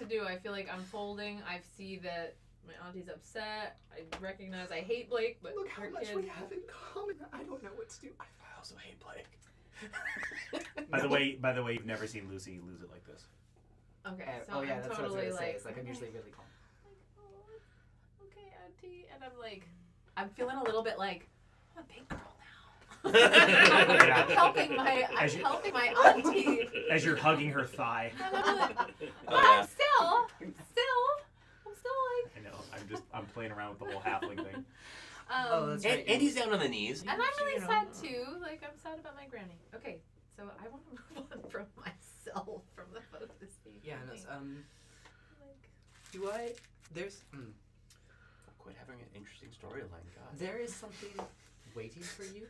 to do. I feel like I'm folding. I see that my auntie's upset. I recognize I hate Blake, but look how much we have in common. I don't know what to do. I also hate Blake. By the way, you've never seen Lucy lose it like this. Okay, so oh yeah, I'm that's totally what I was gonna say. like, It's like I'm usually really calm. like, oh, okay, auntie, and I'm like, I'm feeling a little bit like, I'm a big girl now. I'm helping my auntie. As you're hugging her thigh. And I'm like, but I'm still like. I know. I'm playing around with the whole halfling thing. That's right. And he's down on the knees. And I'm really sad too. Like, I'm sad about my granny. Okay, so I want to move on from myself, from the focus being. Yeah, no, like, do I? There's. Quit having an interesting storyline, God. There is something waiting for you.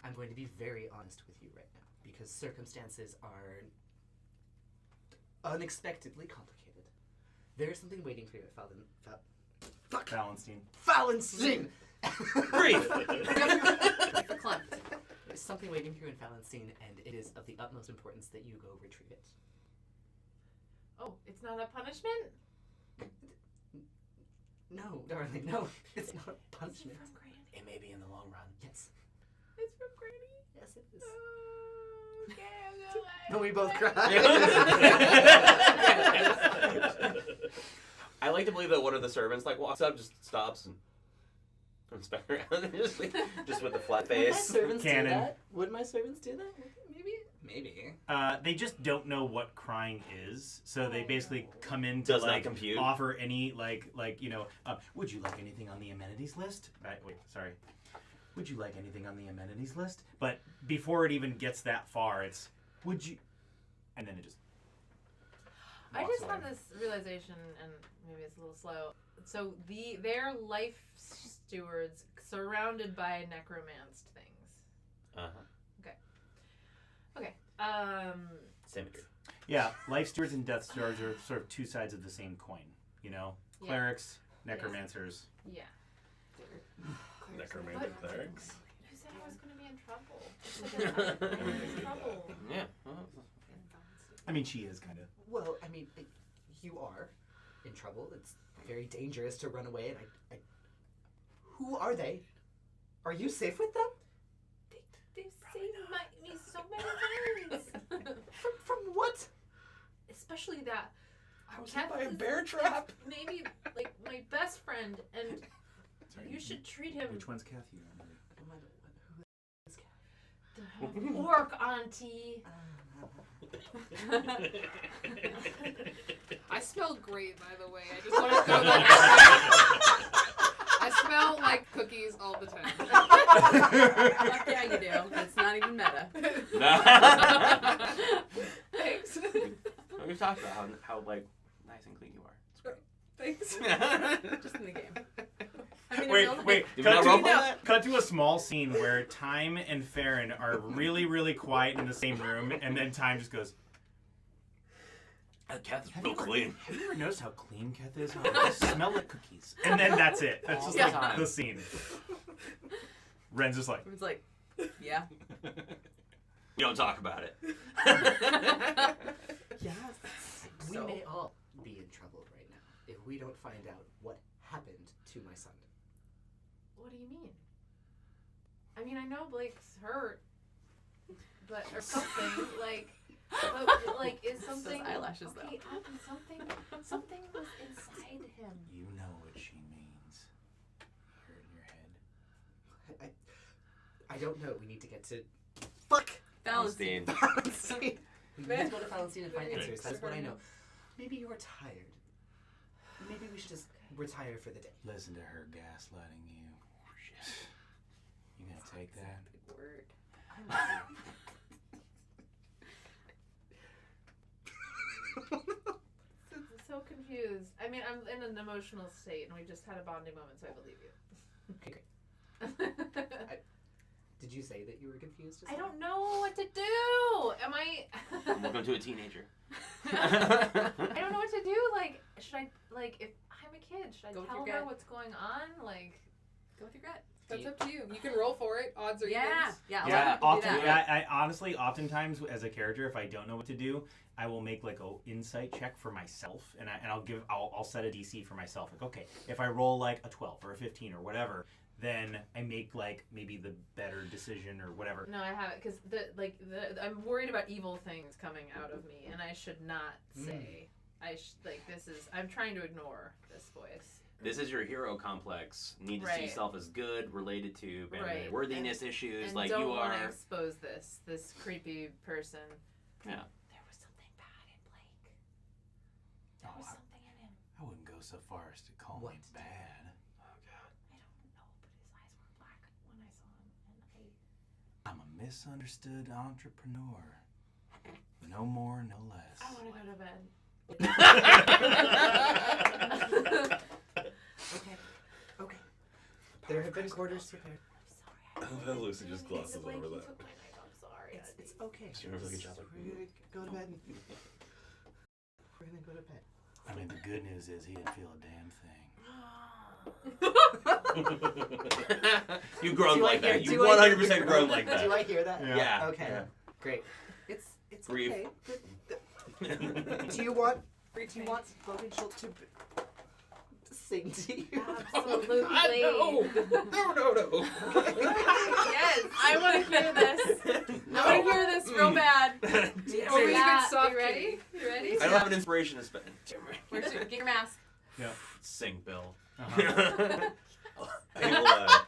I'm going to be very honest with you right now, because circumstances are unexpectedly complicated. There is something waiting for you at Phalanstine. Breathe! for clump. There's something waiting for you in Phalanstine, and it is of the utmost importance that you go retrieve it. Oh, it's not a punishment? No, darling, no. It's not a punishment. Is it from Granny? It may be in the long run. Yes. It's from Granny? Yes, it is. Okay, I'm gonna But we both cry. I like to believe that one of the servants walks up, just stops and comes back around and just with the flat Would my face. servants Cannon. do that? Would my servants do that? Maybe. They just don't know what crying is, so they basically come in to Does not compute. offer any would you like anything on the amenities list? Would you like anything on the amenities list? But before it even gets that far, it's would you, and then it just. I just away. had this realization, and maybe it's a little slow. So they're life stewards surrounded by necromanced things. Okay. Symmetry. Yeah, life stewards and death stewards are sort of two sides of the same coin. You know, clerics, necromancers. Yeah. Necromancer clerics. Who said I was going to be in trouble? I was in trouble. Yeah. I mean, she is kind of. Well, I mean, you are in trouble. It's very dangerous to run away, and I who are they? Are you safe with them? They've saved me so many times. From what? Especially that. I was Kath hit by a is, bear trap. Maybe like my best friend, and you should treat him. Which one's Kathy? Who is The orc auntie. I smell great, by the way. I just want to throw that out. I smell like cookies all the time. Fuck yeah, you do. It's not even meta. Thanks. We've talked about how nice and clean you are. It's great. Thanks. Just in the game. I mean, Wait. Did we not roleplay that? Cut to a small scene where Time and Farron are really, really quiet in the same room, and then Time just goes, Kath is real clean. have you ever noticed how clean Kath is? How they smell like cookies. And then that's it. That's just like the scene. Ren's just like, It's like, yeah. We don't talk about it. Yes. We may all be in trouble right now if we don't find out what happened to my son. What do you mean? I mean, I know Blake's hurt, but or something but is something? Those eyelashes, okay, something was inside him. you know what she means. Hear it in your head. I don't know. We need to get to. Fuck! Phalanstine. Phalanstine. We need to go to Phalanstine and find answers. That's what I know. Maybe you're tired. Maybe we should just retire for the day. Listen to her gaslighting you. You gonna take that? Good word. So confused. I mean, I'm in an emotional state, and we just had a bonding moment, so I believe you. Okay, great. Did you say that you were confused? I don't know what to do. Am I? Welcome to a teenager. I don't know what to do. Should I if I'm a kid, should I Go with tell your her gut. what's going on? Go with your gut. That's up to you. You can roll for it. Odds or Yeah. evens. Yeah. Yeah, a lot of often, people do that. I honestly, oftentimes as a character, if I don't know what to do, I will make like a insight check for myself, and I'll set a DC for myself. Like, okay, if I roll like a 12 or a 15 or whatever, then I make like maybe the better decision or whatever. No, I haven't, because I'm worried about evil things coming out of me, and I should not say. I'm trying to ignore this voice. This is your hero complex. Need to see Right. self as good, related to Right. worthiness issues. And Like don't you want to are. expose this creepy person. Yeah. There was something bad in Blake. There Oh, was I- something in him. I wouldn't go so far as to call What? me bad. Oh God. I don't know, but his eyes were black when I saw him, and I'm a misunderstood entrepreneur. No more, no less. I want to go to bed. Okay. There have been quarters prepared. I'm sorry. I love how Lucy just glosses Blake, over he that. took my knife. I'm sorry. It's okay. She does a really good job. We're gonna go to bed. We're gonna go to bed. I mean, the good news is he didn't feel a damn thing. You groaned Do I like hear- that. You do I hear 100% the groaned groan? like that. Do I hear that? Yeah. Okay. Yeah. Great. It's Breathe. okay. Do you want Logan Schultz to sing to you? Absolutely. No. No. Yes, I want to hear this. I want to hear this real bad. Oh, you Yeah, can soft you ready? You ready? I don't have an inspiration to spend. Where's your, get your mask. Sing, Bill. Uh-huh.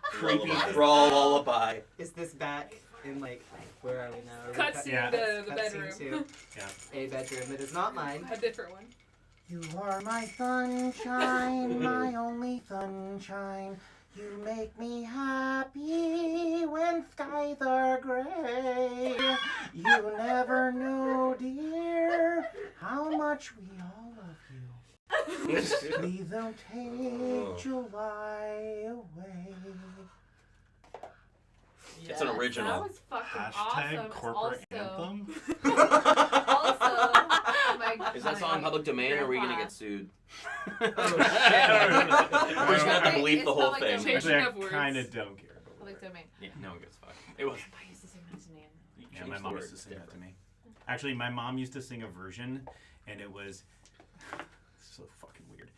Creepy Lullaby. thrall lullaby. Is this back in where are we now? Are we Cutscene Yeah. the Cutscene bedroom. to a bedroom that is not mine. A different one. You are my sunshine, my only sunshine. You make me happy when skies are gray. You never know, dear, how much we all love you. Please don't take July away. It's an That original. was fucking Hashtag awesome. corporate It's also, anthem. oh my Is that song public domain, or are we gonna Grandpa. get sued? Oh, We're just gonna have to Wait, believe it's the whole public thing. domain. Actually, I Of words. kind of don't care. But Public domain. Yeah, no one gives a fuck. It was. I used to sing that to Nan. yeah, Change my the mom words used to sing that to different. me. Actually, my mom used to sing a version, and it was so fucking weird.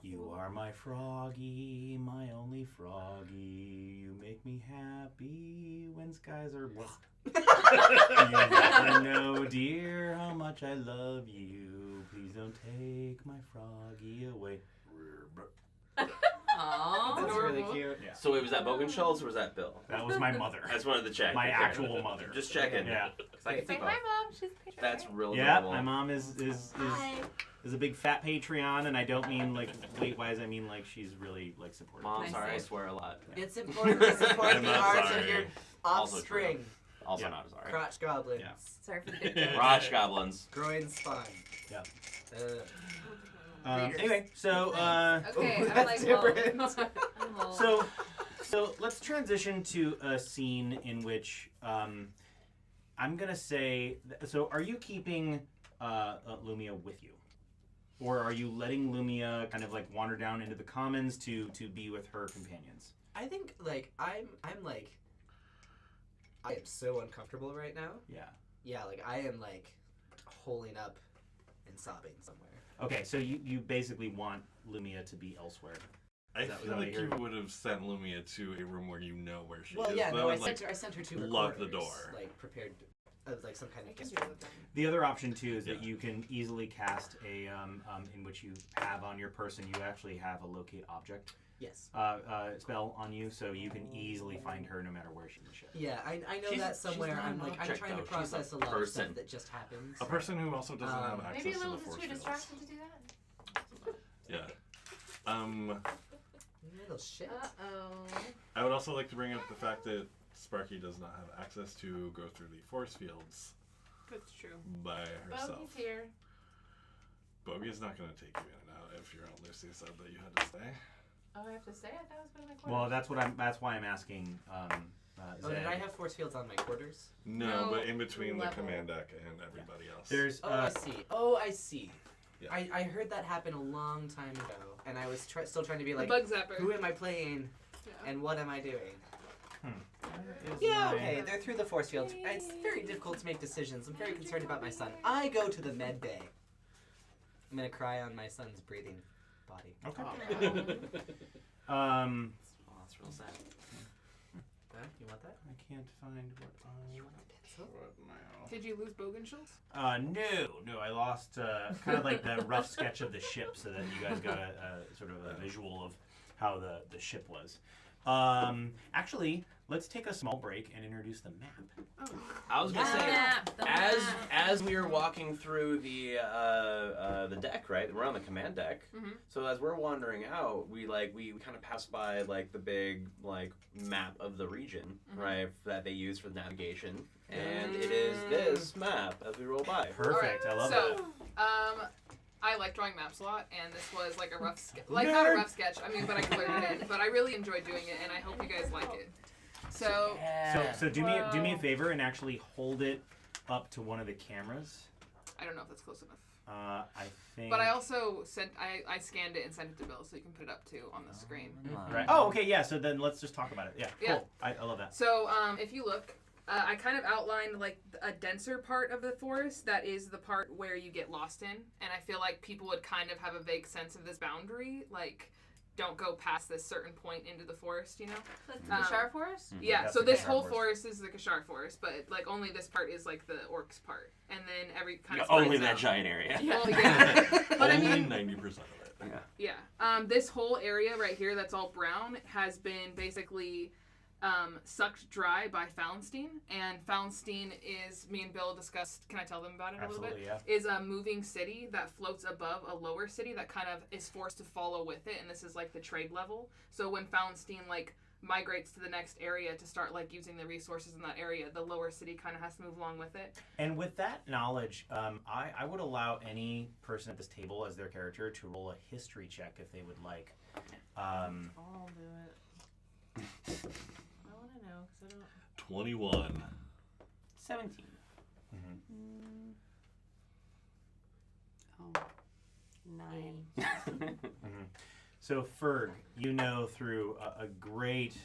You are my froggy, my only froggy. You make me happy when skies are blue. You never know, dear, how much I love you. Please don't take my froggy away. That's Aww. really Adorable. cute. Yeah, So wait, was that Bogan Schultz or was that Bill? that was my mother. I just wanted to check. My actual mother. Just checking. Yeah. 'Cause I can Say see hi, both. Mom. She's a picture. That's real Yeah, adorable. my mom is Hi. a big fat Patreon, and I don't mean like weight-wise. I mean like she's really like supportive. Mom, Nice sorry, I name. swear a lot. It's important to support I'm the not arts sorry. of your Also offspring. Also Yeah. not sorry. Crotch goblins. Yeah. Sorry for the big joke. Rosh goblins. Groin spine. Yeah. Readers. Anyway, so Okay, Ooh, I'm that's like, different. well, I'm all- so let's transition to a scene in which I'm gonna say. So, are you keeping Lumia with you, or are you letting Lumia kind of like wander down into the commons to be with her companions? I think I'm I am so uncomfortable right now. Yeah. Yeah, I am holding up and sobbing somewhere. Okay, so you basically want Lumia to be elsewhere. I Is that feel what I like you hear? would have sent Lumia to a room where you know where she Well, is. yeah, That no, I would, sent her to her lock the quarters, door. prepared as some kind I of can guest do room. that. The other option too is that Yeah. you can easily cast a in which you have on your person. You actually have a locate object Yes. spell on you, so you can easily find her no matter where she's in the ship. Yeah, I know She's- that she's somewhere. not I'm an I'm object, trying to though. She's a process a lot of person. stuff that just happens. A person who also doesn't have access Maybe a to little the too force fields. distracted to do that. Yeah. Little shit. Uh-oh. I would also like to bring up the fact that Sparky does not have access to go through the force fields That's true. by herself. Bogey's here. Bogey's not going to take you in and out if your Aunt Lucy said that you had to stay. Oh, I have to say it? That was one of my quarters. Well, that's why I'm asking. Oh, did I have force fields on my quarters? No, No, but in between the level. command deck and everybody else. There's Oh, I see. Oh, I see. Yeah. I heard that happen a long time ago, and I was still trying to be The like, bug zapper. who am I playing? And what am I doing? Is Yeah, my- okay, they're through the force field. It's very difficult to make decisions. I'm very concerned about my son. I go to the med bay. I'm gonna cry on my son's breathing body. Okay. Oh, that's real sad. You want that? I can't find what I. What now? Did you lose Bogenschuls? No. I lost kind of like the rough sketch of the ship, so that you guys got a sort of a visual of how the ship was. Actually, let's take a small break and introduce the map. I was gonna say, Map, the as we were walking through the deck, right? We're on the command deck. Mhm. So as we're wandering out, we kind of pass by like the big like map of the region, right? That they use for navigation, and it is this map as we roll by. Perfect. I love so, that. I like drawing maps a lot, and this was like a rough sketch. Like, not a rough sketch, I mean, but I colored it in. But I really enjoyed doing it, and I hope you guys like it. So, So do me a favor and actually hold it up to one of the cameras. I don't know if that's close enough. I think. But I also sent, I scanned it and sent it to Bill, so you can put it up too on the screen. Right. Oh, okay. Yeah. So then let's just talk about it. Yeah. Yeah. Cool. I love that. So, if you look, I kind of outlined like a denser part of the forest that is the part where you get lost in, and I feel like people would kind of have a vague sense of this boundary, like don't go past this certain point into the forest, you know? The Kashar Forest? Yeah, That's so the this Kashar whole forest. forest is the Kashar forest, but like only this part is like the orcs part, and then every kind of Only spreads that out. giant area. Well, yeah. But I Only mean, 90% of it. yeah. This whole area right here that's all brown has been basically sucked dry by Phalanstine, and Phalanstine is, me and Bill discussed, can I tell them about it a little bit? Absolutely. Yeah. Is a moving city that floats above a lower city that kind of is forced to follow with it, and this is like the trade level. So when Phalanstine like migrates to the next area to start like using the resources in that area, the lower city kind of has to move along with it. And with that knowledge, I would allow any person at this table as their character to roll a history check if they would like. I'll do it. I want to know because I don't. 21. 17. Oh, 9. So Ferg, you know through a great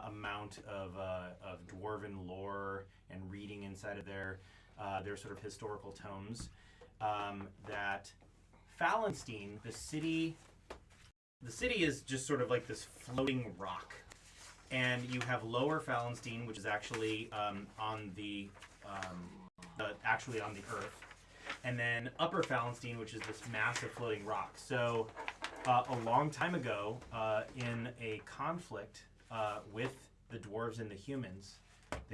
amount of dwarven lore and reading inside of their sort of historical tomes, that Phalanstine, the city is just sort of like this floating rock, and you have Lower Phalanstine, which is actually on the earth, and then Upper Phalanstine, which is this massive floating rock. So a long time ago, in a conflict with the dwarves and the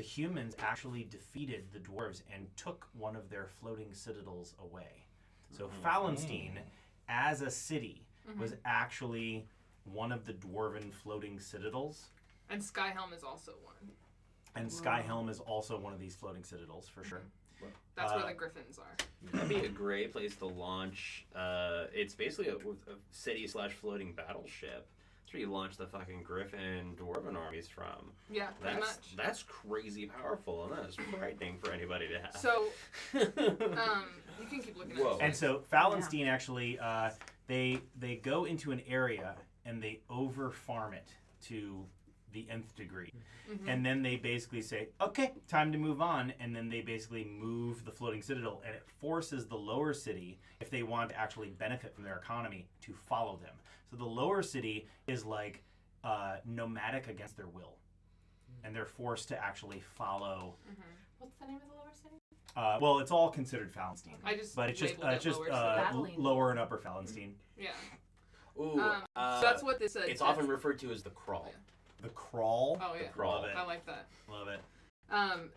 humans actually defeated the dwarves and took one of their floating citadels away. So Phalanstine, as a city, was actually one of the dwarven floating citadels. And Skyhelm is also one. And Skyhelm is also one of these floating citadels, for sure. That's where the griffins are. That'd be a great place to launch. It's basically a city/floating battleship. That's where you launch the fucking Griffin Dwarven armies from. Yeah, pretty much. That's crazy powerful, and that's frightening for anybody to have. So, you can keep looking at Whoa. this. And so Phalanstine actually, they go into an area and they over-farm it to the nth degree. And then they basically say, okay, time to move on. And then they basically move the floating citadel, and it forces the lower city, if they want to actually benefit from their economy, to follow them. So the lower city is like nomadic against their will. And they're forced to actually follow. What's the name of the lower city? Well, it's all considered Phalanstine. But it's just lower city. lower and upper Phalanstine. Yeah. Ooh, So that's what this is. it's often referred to as the crawl. The crawl. Oh yeah. Crawl. Love it. I like that. Love it.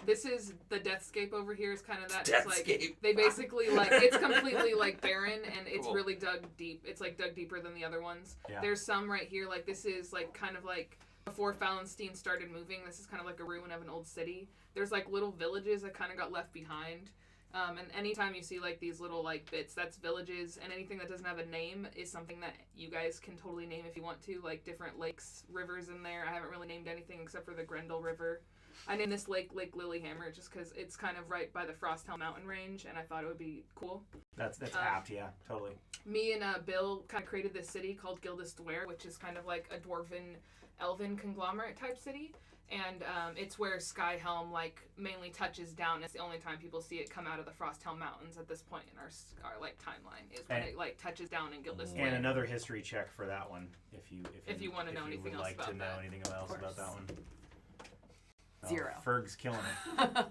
This is the Deathscape over here is kind of that. Deathscape. It's like they basically like it's completely like barren and it's Cool. really dug deep. It's like dug deeper than the other ones. Yeah. There's some right here like this is like kind of like before Phalanstine started moving. This is kind of like a ruin of an old city. There's like little villages that kind of got left behind. And anytime you see like these little like bits, that's villages, and anything that doesn't have a name is something that you guys can totally name if you want to, like different lakes, rivers in there. I haven't really named anything except for the Grendel River. I named this lake Lake Lilyhammer just because it's kind of right by the Frosthelm mountain range, and I thought it would be cool. That's apt, yeah, totally. Me and Bill kind of created this city called Gildest Dware, which is kind of like a dwarven, elven conglomerate type city. And it's where Skyhelm like mainly touches down. It's the only time people see it come out of the Frosthelm Mountains at this point in our like timeline is when it like touches down in Gildest Dware. And another history check for that one, if you want to know anything would else like about to know that. anything else about that one. 0. Ferg's killing it.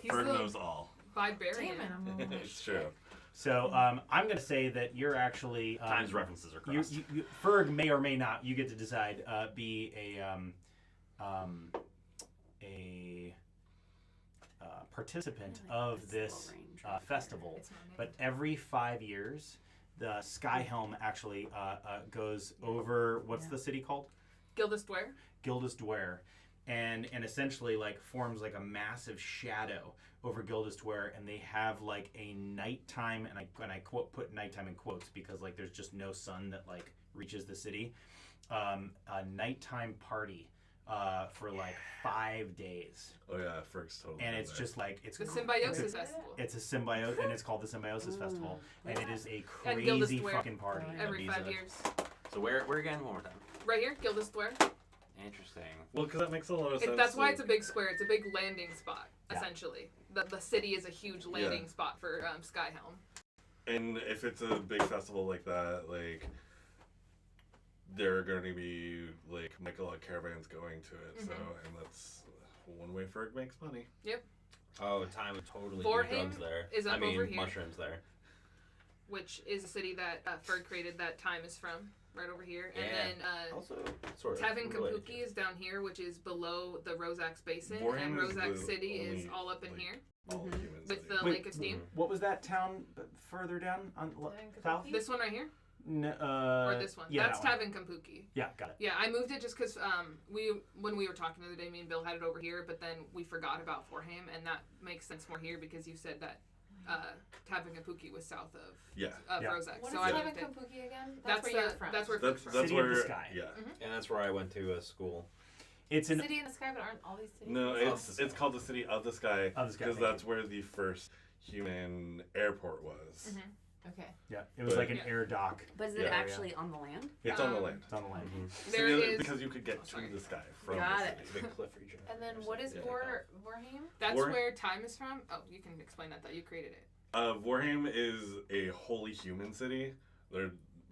He's Ferg the knows all. Barbarian. Damn it, I'm It's true. So I'm going to say that you're actually Times references are crossed. Ferg may or may not. You get to decide. Be a participant of this festival. It's not But every 5 years, the Skyhelm actually goes over. What's the city called? Gildest Dware. Gildest Dware, and essentially like forms like a massive shadow over Gildest Dware, and they have like a nighttime, and I put nighttime in quotes because like there's just no sun that like reaches the city, a nighttime party for like 5 days. Oh yeah, Ferg's totally. And it's there. just like The Symbiosis Festival. It's a symbiote, and it's called the Symbiosis Festival, and it is a And Gildest crazy Dware. fucking party. Every Ibiza. 5 years. So where again? One more time. Right here, Gildest Dware. Interesting. Well, because that makes a lot of sense. That's why like- it's a big square. It's a big landing spot, Yeah. essentially. The city is a huge landing spot for Skyhelm. And if it's a big festival like that, like there are going to be like a lot of caravans going to it. So, and that's one way Ferg makes money. Oh, time would totally Vorheim do drugs there. is up I mean, over here. mushrooms there. Which is a city that Ferg created that time is from, right over here. And Yeah. then Also, sort of. Tavin related. Kampuki is down here, which is below the Rosax Basin. Vorheim and is Rosax the City is only, all up in like, here All Mhm. humans. with the that- Wait, Lake of Steam. What was that town further down on Tavin south? Kampuki? This one right here? No, Or this one? Yeah, That's that one. Tavin Kampuki. Yeah, got it. Yeah, I moved it just because when we were talking the other day, me and Bill had it over here, but then we forgot about Vorheim, and that makes sense more here because you said that Tavin Kampuki was south of Yeah. Yeah. Rosax. What so is I Tavin moved it. Kampuki again? That's where the, you're from. That's where That's Ferg's that's City of the where. Sky. Yeah. And that's where I went to school. It's an City in the sky, but aren't all these cities? No, in the it's sky? it's called the City of the Sky Of the Sky, because thank that's where the first human airport was. Mhm. Okay. yeah. It was But- like an Yeah. air dock. But is it Yeah. actually on the land? It's on the Um, land. It's on the land. There So, is. because you could get Oh, to sorry. the sky from Got the it. It's a city. big cliff region. And then what is Yeah. Vorheim? That's Vor- where time is from. Oh, you can explain that. You created it. Vorheim is a wholly human city.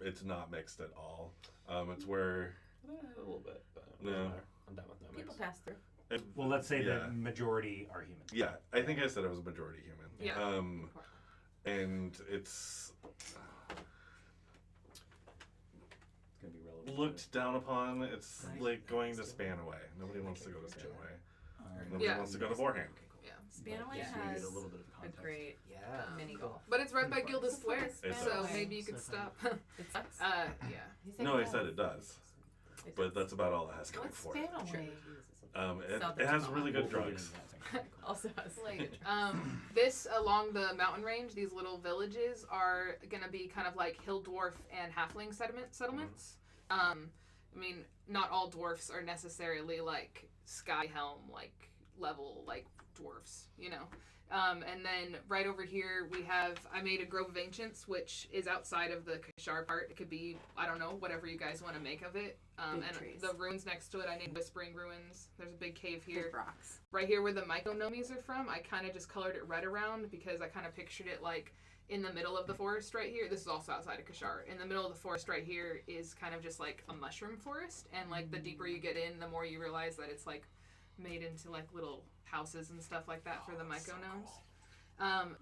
It's not mixed at all. It's where A little bit, but it No. doesn't matter. I'm down with no People mix. pass through. Well, let's say yeah. the majority are human. Yeah, I think I said it was majority human. Yeah. And it's It's gonna be relevant. looked down upon. It's like going to Spanaway. Nobody wants to go to Spanaway. Nobody Yeah. wants to go to Vorheim. Spanaway Yeah. has a little bit of a context. great Yeah. mini golf. But it's right by Gildest Square, It so does. maybe you could stop. It sucks. Yeah. No, I said it does, It but does. that's about all it has going What's for it. Spanaway? It has really good We'll get drugs. into that. Also has Like, This along the mountain range, these little villages are gonna be kind of like hill dwarf and halfling settlements. I mean, not all dwarfs are necessarily like Skyhelm like level like dwarfs, you know. And then right over here I made a Grove of Ancients, which is outside of the Kashar part. It could be, I don't know, whatever you guys want to make of it. Big And trees. the ruins next to it, I named Whispering Ruins. There's a big cave here. big rocks. Right here where the Myconomies are from, I kind of just colored it red around because I kind of pictured it like in the middle of the forest right here. This is also outside of Kashar. In the middle of the forest right here is kind of just like a mushroom forest. And like the deeper you get in, the more you realize that it's like made into like little houses and stuff like that for the Myconomes.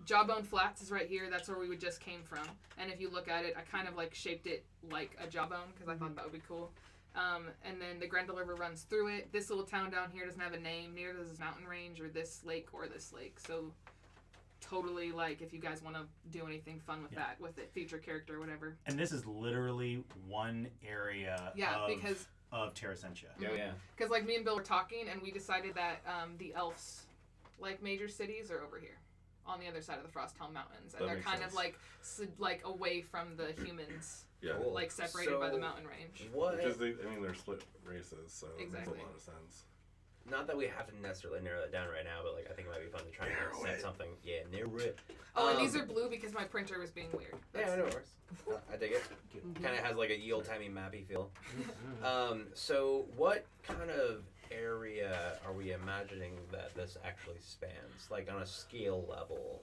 Jawbone Flats is right here. That's where we just came from. And if you look at it, I kind of like shaped it like a jawbone because I thought that would be cool. And then the Grendel River runs through it. This little town down here doesn't have a name. Neither does this mountain range or this lake or this lake. So totally like if you guys want to do anything fun with that, with it, feature character or whatever. And this is literally one area Yeah, of, because of Terra Sentia. Oh yeah. Because like me and Bill were talking and we decided that the elves like major cities are over here on the other side of the Frosthelm Mountains, and That they're makes kind sense. of like away from the humans, Yeah. Cool. like separated by the So, mountain range. What? Because they're split races, so it makes Exactly. a lot of sense. not that we have to necessarily narrow that down right now, but like I think it might be fun to try and Narrow set it. something. Yeah, narrow it. Oh, and these are blue because my printer was being weird. Yeah, I know it works. I dig it. Kind of has like a ye old timey mappy feel. So what kind of area are we imagining that this actually spans? Like on a scale level,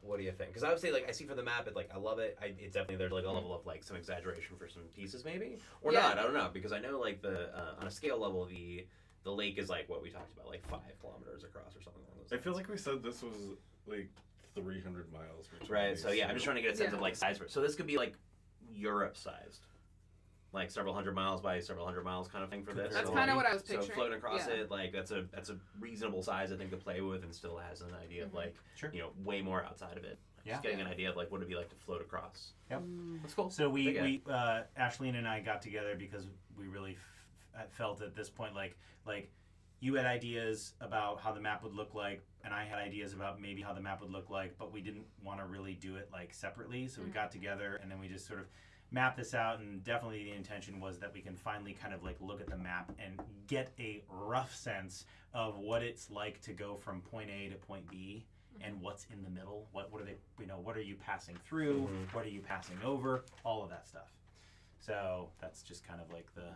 what do you think? Because obviously, like I see from the map, I love it. It's definitely there's like a level of like some exaggeration for some pieces maybe, or not. I don't know because I know like the on a scale level the lake is like what we talked about, like 5 kilometers across or something along those I lines. feel like we said this was like 300 miles. between Right. these So yeah, I'm two. just trying to get a sense Yeah. of like size for it. So this could be like Europe sized. Like several hundred miles by several hundred miles kind of thing for this. That's So, kind of like, what I was So picturing. floating across Yeah. it, like that's a reasonable size I think to play with, and still has an idea of like Sure. way more outside of it. Yeah. Just getting an idea of like what it'd be like to float across. Yep. That's cool. So Dig it. we Ashleen and I got together because we really felt at this point like you had ideas about how the map would look like, and I had ideas about maybe how the map would look like, but we didn't want to really do it like separately. So we got together and then we just sort of mapped this out, and definitely the intention was that we can finally kind of like look at the map and get a rough sense of what it's like to go from point A to point B. And what's in the middle? What are they? What are you passing through? What are you passing over? All of that stuff. So that's just kind of like the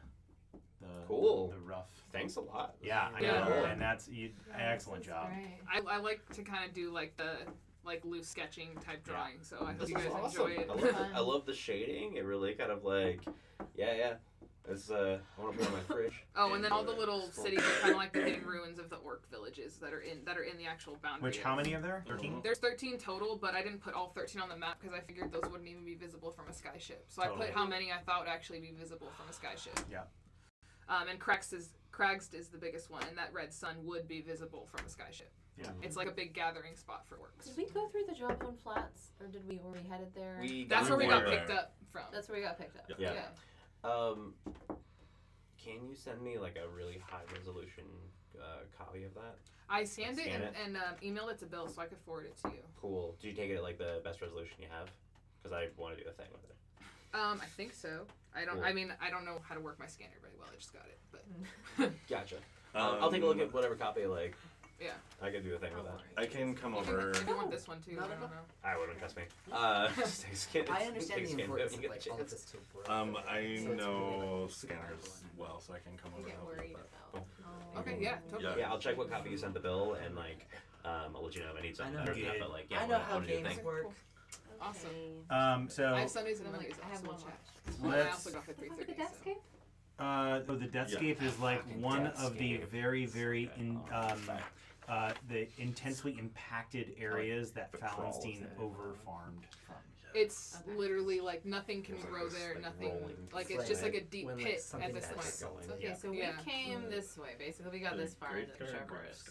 Cool. the rough. Thanks a lot. Yeah, I Yeah. know, and that's excellent This is job. great. I like to kind of do like the loose sketching type Yeah. drawing, so I hope This you is guys awesome. enjoy it. I love it. I love the shading. It really kind of like, yeah. It's I want to put it on my fridge. Oh, and then all the enjoy it. little It's cool. cities are kind of like the hidden ruins of the orc villages that are in the actual boundary. Which how many are there? 13. There's 13 total, but I didn't put all 13 on the map because I figured those wouldn't even be visible from a skyship. So I Totally. put how many I thought would actually be visible from a skyship. Yeah. And Kragst is the biggest one, and that red sun would be visible from a skyship. Yeah. It's like a big gathering spot for orcs. Did we go through the drop zone flats, or did we already headed there? That's where we got There. picked up from. That's where we got picked up. Yeah. Okay. Can you send me like a really high resolution copy of that? I scanned it Scan and emailed it to Bill so I could forward it to you. Cool. Do you take it at like the best resolution you have? Because I want to do a thing with it. I think so. Cool. I mean, I don't know how to work my scanner very well. I just got it, but Gotcha. I'll take a look at whatever copy. Like, yeah. I could do a thing with that. I can come You can- over. if you want this one too, No, I no, don't no. know. I wouldn't trust me. Take I understand the scan importance when of you like get all a of chance. this to work. I So it's know really scanners well, so I can come You over. get and help worried with that. about. Oh. Okay, yeah, totally. Yeah, I'll check what copy you sent the bill, and like, I'll let you know if I need something I know. better than that. Good. But like, yeah, I know wanna- how wanna do a games thing. work. Awesome. So I have Sundays and Mondays. I have so one we'll more. chat. And I let's. also got the Look at the 3:30. So. Deathscape. The Deathscape is like Fucking one of the Deathscape. very the intensely impacted areas that the crawls Phalanstine that- overfarmed from. It's Okay. literally like nothing can There's, like, grow this, there. like, nothing. rolling Like thing. it's just like a deep When, like, pit something at this that's point. going. Okay, so Yeah. we came this way. Basically, we got this far into the Sharp Forest.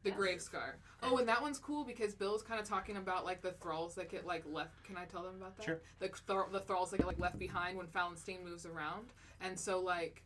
The Yeah. grave scar. Oh, and that one's cool because Bill's kind of talking about like the thralls that get like left. Can I tell them about that? Sure. The thralls that get like left behind when Phalanstine moves around, and so like,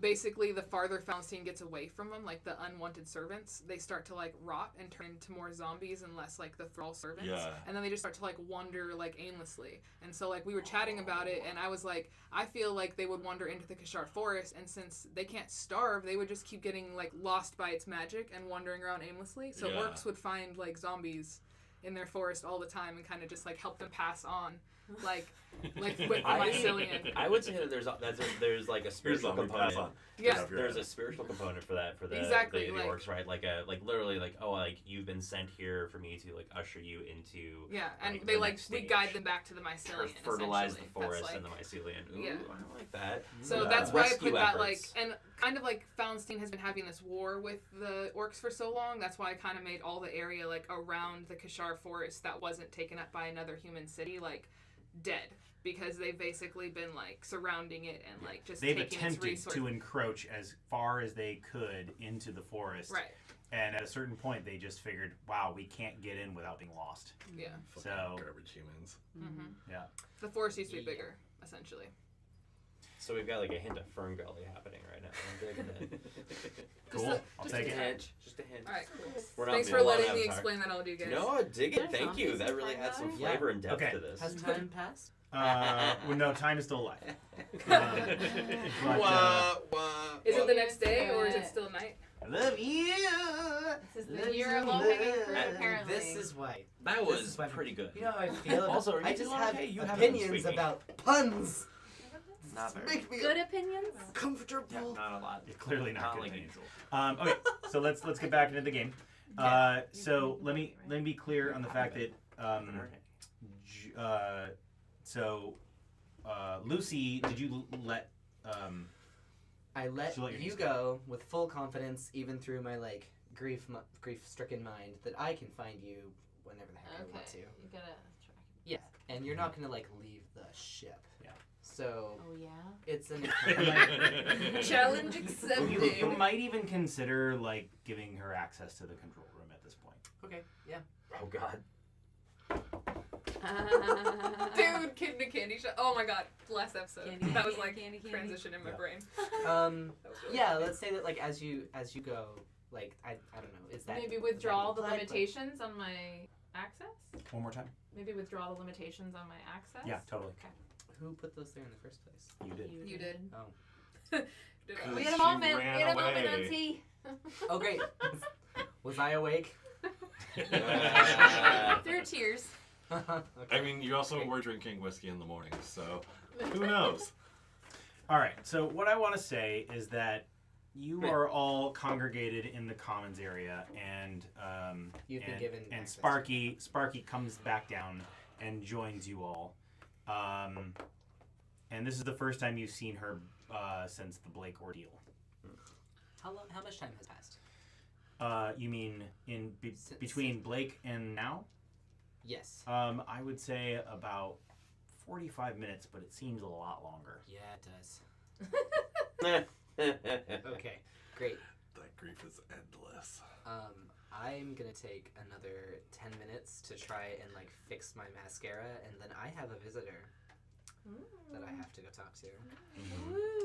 basically the farther Phalanstine gets away from them, like the unwanted servants, they start to like rot and turn into more zombies and less like the thrall servants. Yeah. And then they just start to like wander like aimlessly. And so like we were chatting about it, and I was like, I feel like they would wander into the Kashar forest, and since they can't starve, they would just keep getting like lost by its magic and wandering around aimlessly. So Yeah. orcs would find like zombies in their forest all the time and kind of just like help them pass on, like with the mycelium. I would say that there's like a spiritual zombie component. pass on. Yeah. There's a spiritual component for that for the Exactly, the like- orcs, right? Like literally like, oh, like you've been sent here for me to like usher you into Yeah, and like, they the like next we stage. guide them back to the mycelium. fertilize the essentially. forest That's, and the like, mycelium. Ooh, yeah. I like that. So Yeah. that's why I Rescue put that like, efforts. and kind of like Phalanstine has been having this war with the orcs for so long. That's why I kind of made all the area like around the Kashar forest that wasn't taken up by another human city like dead, because they've basically been like surrounding it and like just They've taking its attempted resources. to encroach as far as they could into the forest. Right. And at a certain point, they just figured, wow, we can't get in without being lost. Yeah. Fucking So- garbage humans. Mm-hmm. Yeah. The forest used to be bigger, essentially. So we've got like a hint of fern belly happening right now. I'm digging it. Cool. I'll Just take a it. hint. Just a hint. All right, cool. We're not Thanks being for long letting me Avatar. explain that all to you guys. No, dig it. There's Thank you. zombies That and really adds some fern flavor and depth Okay. to this. Has time passed? Well, no, time is still alive. But, Wah, wah, Is it the wah. next day or is it still night? I love you. This is Love the year you, of low-hanging fruit, love. apparently. This is why. That This was is why- pretty good. You know how I feel about Also, are I you just doing have okay? You haven't been opinions speaking. about puns. Not very. Make me Good opinions? comfortable. Yeah, not a lot. You're clearly not good like at it. usual. Okay, so let's get back into the game. So let me be clear on the fact that Lucy, did you let I let So let your you niece go with full confidence, even through my like grief-stricken mind, that I can find you whenever the heck I want to. Okay, you gotta track. Yeah, and you're not gonna like leave the ship. Yeah. So Oh yeah. it's an Challenge you accepted. might even consider like giving her access to the control room at this point. okay. Yeah. Oh God. Dude, kid in a candy shop. Oh my god, last episode. Candy, that was candy, like candy, candy. transition in my Yeah. brain. Um. That was really Yeah. funny. Let's say that like as you go, like I don't know. Is that Maybe is that withdraw the implied? But- limitations on my access. One more time. Maybe withdraw the limitations on my access. Yeah, totally. Who put those there in the first place? You did. You did. Oh. Did Cause We had a she moment. ran We had a moment, away. Auntie. Oh great. Was I awake? Through tears. Okay. I mean, you also were drinking whiskey in the morning, so who knows? All right. So what I want to say is that you are all congregated in the commons area, and You've been and, given and access to Sparky comes back down and joins you all. And this is the first time you've seen her since the Blake ordeal. How much time has passed? You mean Since- between Blake and now? Yes. I would say about 45 minutes, but it seems a lot longer. Yeah, it does. Okay, great. That grief is endless. I'm gonna take another 10 minutes to try and like fix my mascara, and then I have a visitor that I have to go talk to.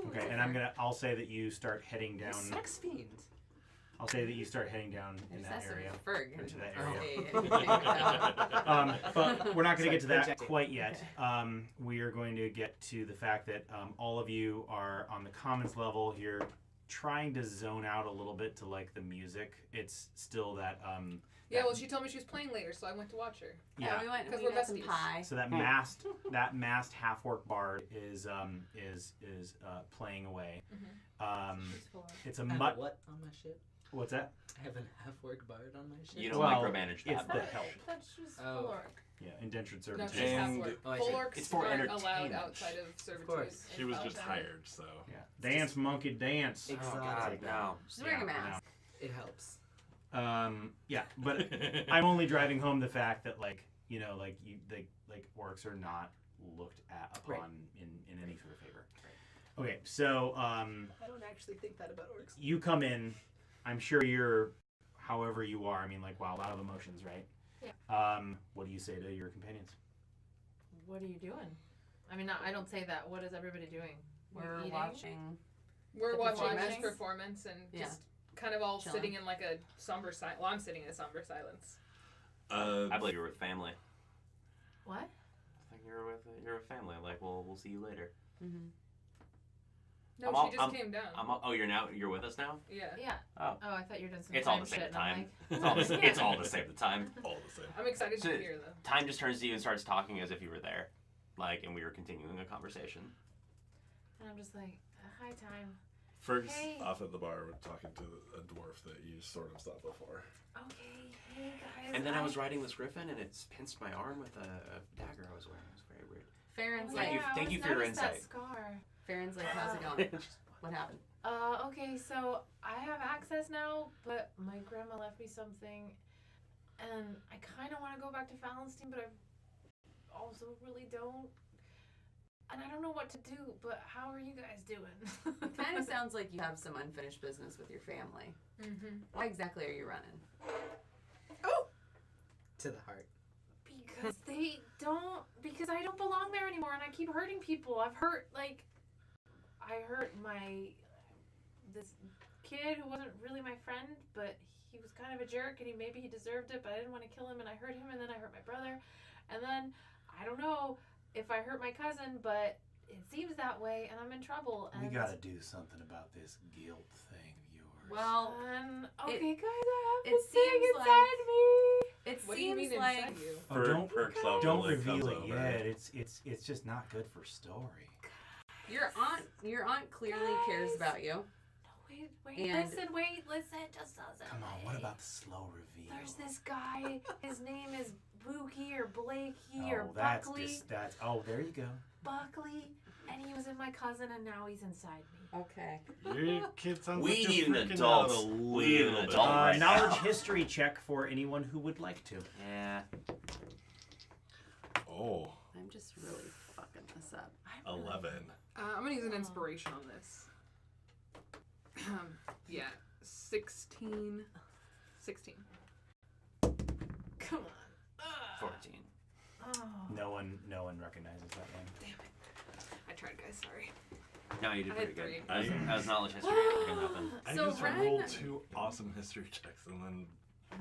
Okay, and I'll say that you start heading A down. sex fiend. I'll say that you start heading down in that area. Ferg. Into that Oh. area. But we're not going to get to that Projecting. quite yet. We are going to get to the fact that all of you are on the commons level. You're trying to zone out a little bit to like the music. It's still that. Yeah, well, she told me she was playing later, so I went to watch her. Yeah. We went and 'Cause we we're got some besties. pie. So that masked half-orc bard is playing away. It's a I have mutt. what on my ship? What's that? I have an half-orc bard on my ship. You don't Well, micromanage that it's the much. help. That's just Oh. full orc. Yeah, indentured No, servitude. she's half And- orc. Oh, I Full see. orcs It's for aren't allowed entertainment. outside of servitude. course. She was just Phalanstine. hired, so. Yeah. Dance, monkey, dance. Exotic. Oh God, no. She's wearing a Yeah, mask. It helps. Yeah, but I'm only driving home the fact that like orcs are not looked upon Right. in any sort of favor. Okay, so I don't actually think that about orcs. you come in. I'm sure you're, however you are. I mean, like wow, a lot of emotions, right? Yeah. What do you say to your companions? What are you doing? I mean, I don't say that. What is everybody doing? We're Eating? watching. We're The watching performance? this performance and Yeah. just kind of all Chilling. sitting in like a somber silence. Well, I'm sitting in a somber silence. I believe you're with family. What? I think you're a family. Like, we'll see you later. Mm-hmm. No, I'm all- she just came down. You're with us now. Yeah. Yeah. Oh. Oh, I thought you were doing some It's all time the same shit. time. And It's I'm all like, the it's all the same time. All the same. I'm excited So- to hear though. Time just turns to you and starts talking as if you were there, like, and we were continuing a conversation. And I'm just like, hi, time. Ferg's Hey. off at the bar talking to a dwarf that you sort of saw before. Okay, hey guys. And then I was riding this griffin, and it's pinched my arm with a dagger I was wearing. It was very weird. Farron's Thank like, you- thank you for your insight. That scar. Farron's like, how's it going? What happened? Okay, so I have access now, but my grandma left me something, and I kind of want to go back to Phalanstine, but I also really don't. And I don't know what to do, but how are you guys doing? It kind of sounds like you have some unfinished business with your family. Mm-hmm. Why exactly are you running? To the heart. Because I don't belong there anymore, and I keep hurting people. I've hurt, like, I hurt this kid who wasn't really my friend, but he was kind of a jerk, and maybe he deserved it, but I didn't want to kill him, and I hurt him, and then I hurt my brother, and then I don't know if I hurt my cousin, but it seems that way, and I'm in trouble. And We gotta do something about this guilt thing of yours. Well, okay, guys, I have it this thing seems inside me. it What do you seems mean like inside you? don't reveal it yet. It's just not good for story. your aunt clearly cares about you. Wait, And- listen, just doesn't. Come on, what about the slow reveal? There's this guy. His name is Bookie or Blakey Oh, or that's Buckley. that's. Oh, there you go. Buckley, and he was in my cousin, and now he's inside me. Okay. Your kid sounds We like need you're an freaking adult. out a We need an little bit. adult. Right knowledge now. history check for anyone who would like to. Yeah. Oh, I'm just really fucking this up. 11. I'm gonna use an inspiration on this. Yeah, 16. 16. Come on. 14. Oh. No one recognizes that one. Damn it. I tried, guys. Sorry. No, you did I had pretty good. three. That was knowledge history. It can happen. I So just Ren- rolled 2 awesome history checks and then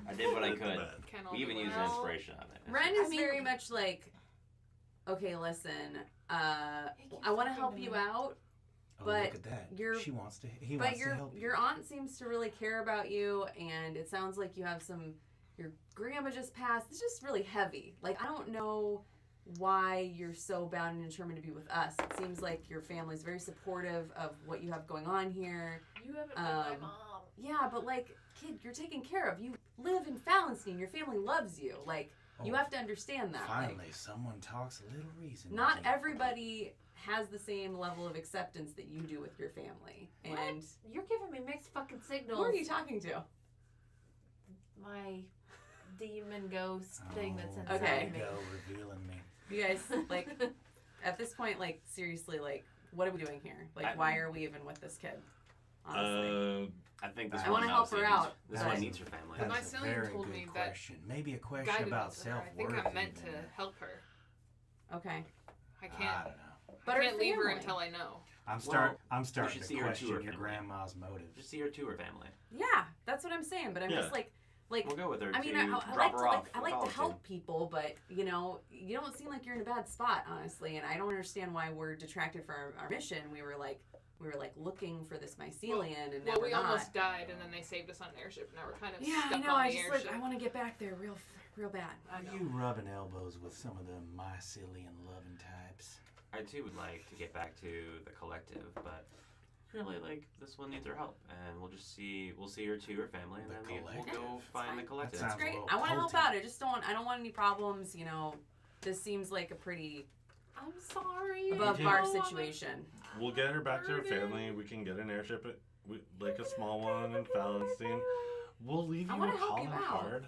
I did what I went to could. bed. Can't all We be even well. used an inspiration on it. Ren is I mean- very much like, okay, listen, I keeps want to talking help to you me. out, Oh, But look at that. you're- He but wants to help your you. aunt seems to really care about you, and it sounds like you have your grandma just passed. It's just really heavy. Like, I don't know why you're so bound and determined to be with us. It seems like your family's very supportive of what you have going on here. You haven't met my Um, mom. Yeah, but like, kid, you're taken care of. You live in Phalanstine. Your family loves you. Like, you Oh, have to understand that. Like, Finally, someone talks a little reason. not to me. everybody has the same level of acceptance that you do with your family. And What? You're giving me mixed fucking signals. who are you talking to? My demon ghost thing that's Oh, inside Okay. me. There you go, revealing me. You guys, like, at this point, like, seriously, like, what are we doing here? Like, I- why are we even with this kid? Honestly. I think this I one wanna help her obviously out, needs- This but- one needs her family. But my That's a Mycelium very told good me that question. Maybe a question Guided about me to her. I think self-worth. I'm meant to even. help her. Okay. I I can't. don't know. But I her can't leave her family. until I know. I'm starting should to see her question too, her your family. grandma's motives. Just see her to her family. Yeah, that's what I'm saying. But I'm Yeah. just like, We'll go with her. I mean, to I drop like to her off. I like to with help people, but you know, you don't seem like you're in a bad spot, honestly. And I don't understand why we're detracted from our mission. We were like looking for this mycelium, and now Well, we're we not. almost died, and then they saved us on an airship. Now we're kind of Yeah, stuck I know. on I the just airship. I want to get back there real bad. I know. You rubbing elbows with some of the mycelium loving types. I too would like to get back to the collective, but really, like, this one needs our help, and we'll see her to her family, and The then we'll go collective? find the fine. collective. That That's sounds a great. little I want to help culty. out. I don't want any problems. You know, this seems like a pretty I'm sorry. above Okay. bar I don't wanna- situation. We'll get her back to her Burden. family. We can get an airship, like a small one in Phalanstine. We'll leave I you wanna a help you calling out. card.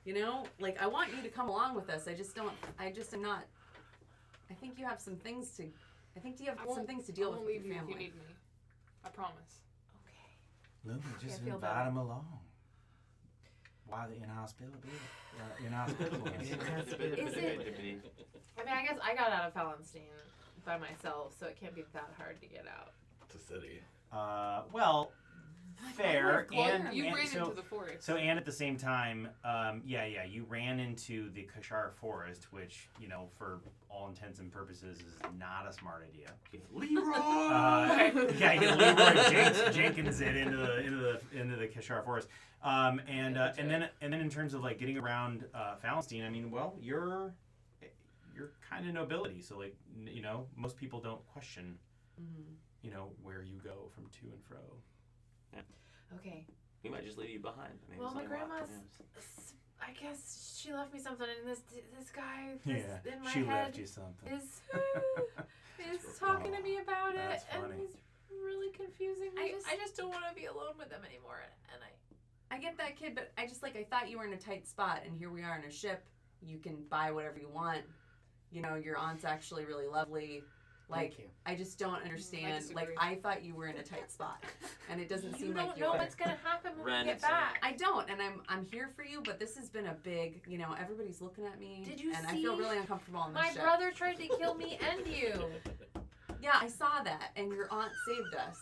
You know, like I want you to come along with us. I just am not. I think you have some things to. I think you have I some won't- things to deal I with won't with leave your you if family. you need me. I promise. Okay. Luna, just I feel invite better. them along. Why the inhospitable? Inhospitable. Is it- I mean, I guess I got out of Phalanstine by myself, so it can't be that hard to get out. It's a city. Well, fair. Well, You and ran so, into the forest. So, and at the same time, you ran into the Kashar forest, which, you know, for all intents and purposes, is not a smart idea. Leroy! You Leroy Jenkins it into the Kashar forest, and then in terms of like getting around Phalanstine, I mean, well, you're kind of nobility, so like you know, most people don't question, you know, where you go from to and fro. Okay. We might just leave you behind. I mean, Well, it's my like a lot, grandma's. yes. I guess she left me something, and this guy in my she head left you something. is talking to me about it, That's and funny. he's really confusing me. I I just don't want to be alone with them anymore, and I get that, kid, but I thought you were in a tight spot, and here we are in a ship. You can buy whatever you want. You know, your aunt's actually really lovely. Like, Thank you. I just don't understand. Like, disagree. I thought you were in a tight spot, and it doesn't you seem don't like you know are. what's gonna happen when Ren, we get it's back. I don't, and I'm here for you. But this has been a big, you know, everybody's looking at me. Did you and I feel see really uncomfortable on this My ship. brother tried to kill me and you. Yeah, I saw that, and your aunt saved us.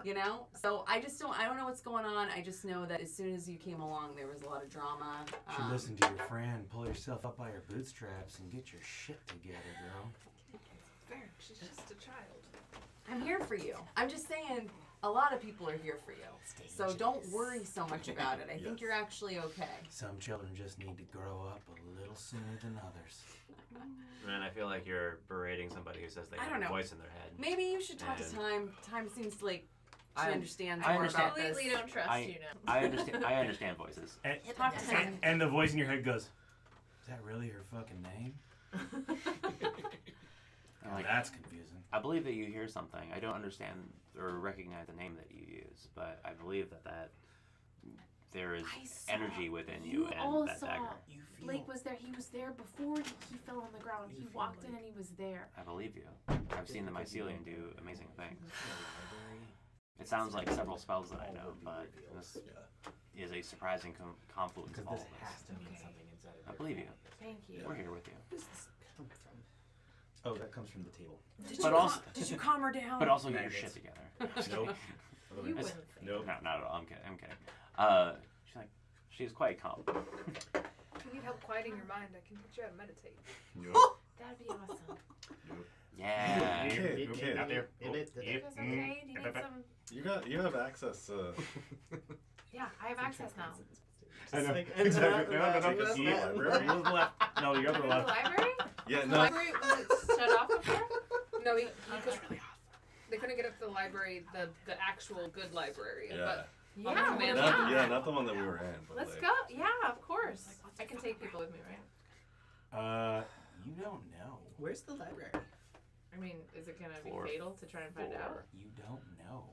You know? So I don't know what's going on. I just know that as soon as you came along, there was a lot of drama. You should listen to your friend, pull yourself up by your bootstraps, and get your shit together, girl. Fair. She's just a child. I'm here for you. I'm just saying, a lot of people are here for you. So don't worry so much about it. I think you're actually okay. Some children just need to grow up a little sooner than others. Man, I feel like you're berating somebody who says they I have don't a know. voice in their head. Maybe you should talk to And- Time. Time seems like she understands I more understand. about this. Completely don't trust you now. I understand. I understand voices. And, Talk to Time. and the voice in your head goes, "Is that really her fucking name?" I'm like, That's confusing. I believe that you hear something. I don't understand or recognize the name that you use, but I believe that there is I saw- energy within you you and all that saw. dagger. Blake was there. He was there before he fell on the ground. He walked in and he was there. I believe you. I've seen the mycelium do amazing things. It sounds like several spells that I know, but this is a surprising confluence of all of this. to mean Okay. something inside of I believe you. Thank you. We're here with you. Where's this come from? Oh, that comes from the table. Did you calm her down? But also get your shit together. Nope. You It's- wouldn't think. Nope. No, not at all. I'm kidding. She's like, she's quite calm. If you need help quieting your mind, I can teach you how to meditate. That'd be awesome. Yeah. Okay, That's You guys okay? Do you need some? You have access to. Yeah, I have access now. I know. Like, Exactly. and No, that's you- the library? you left. No, the other The left. library? Yeah, The no. library was it shut off before? No, he could, they couldn't get up to the library, the actual good library. Yeah. But Yeah, On the command well, Not, yeah. yeah, not the one that we were in. But Let's like, go. Yeah, of course. I can take people with me, right? You don't know. Where's the library? I mean, is it gonna Floor be fatal to try and find out? You don't know.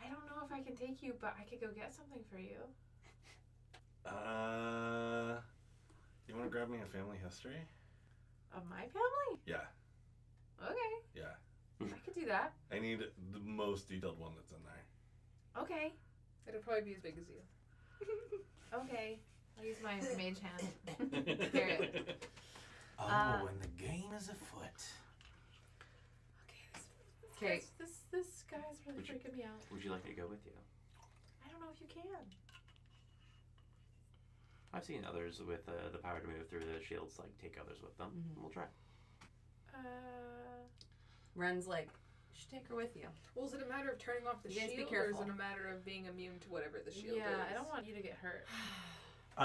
I don't know if I can take you, but I could go get something for you. you want to grab me a family history? Of my family? Yeah, Okay, yeah. I could do that. I need the most detailed one that's in there. Okay, it'll probably be as big as you. okay. I'll use my mage hand. Spirit. Oh, Uh, and the game is afoot. Okay, this guy's really Would you- freaking me out. Would you like me to go with you? I don't know if you can. I've seen others with the power to move through the shields, like take others with them. Mhm. We'll try. Ren's like, you should take her with you. Well, is it a matter of turning off the You guys be shield, or is careful. it a matter of being immune to whatever the shield is? Yeah, I don't want you to get hurt.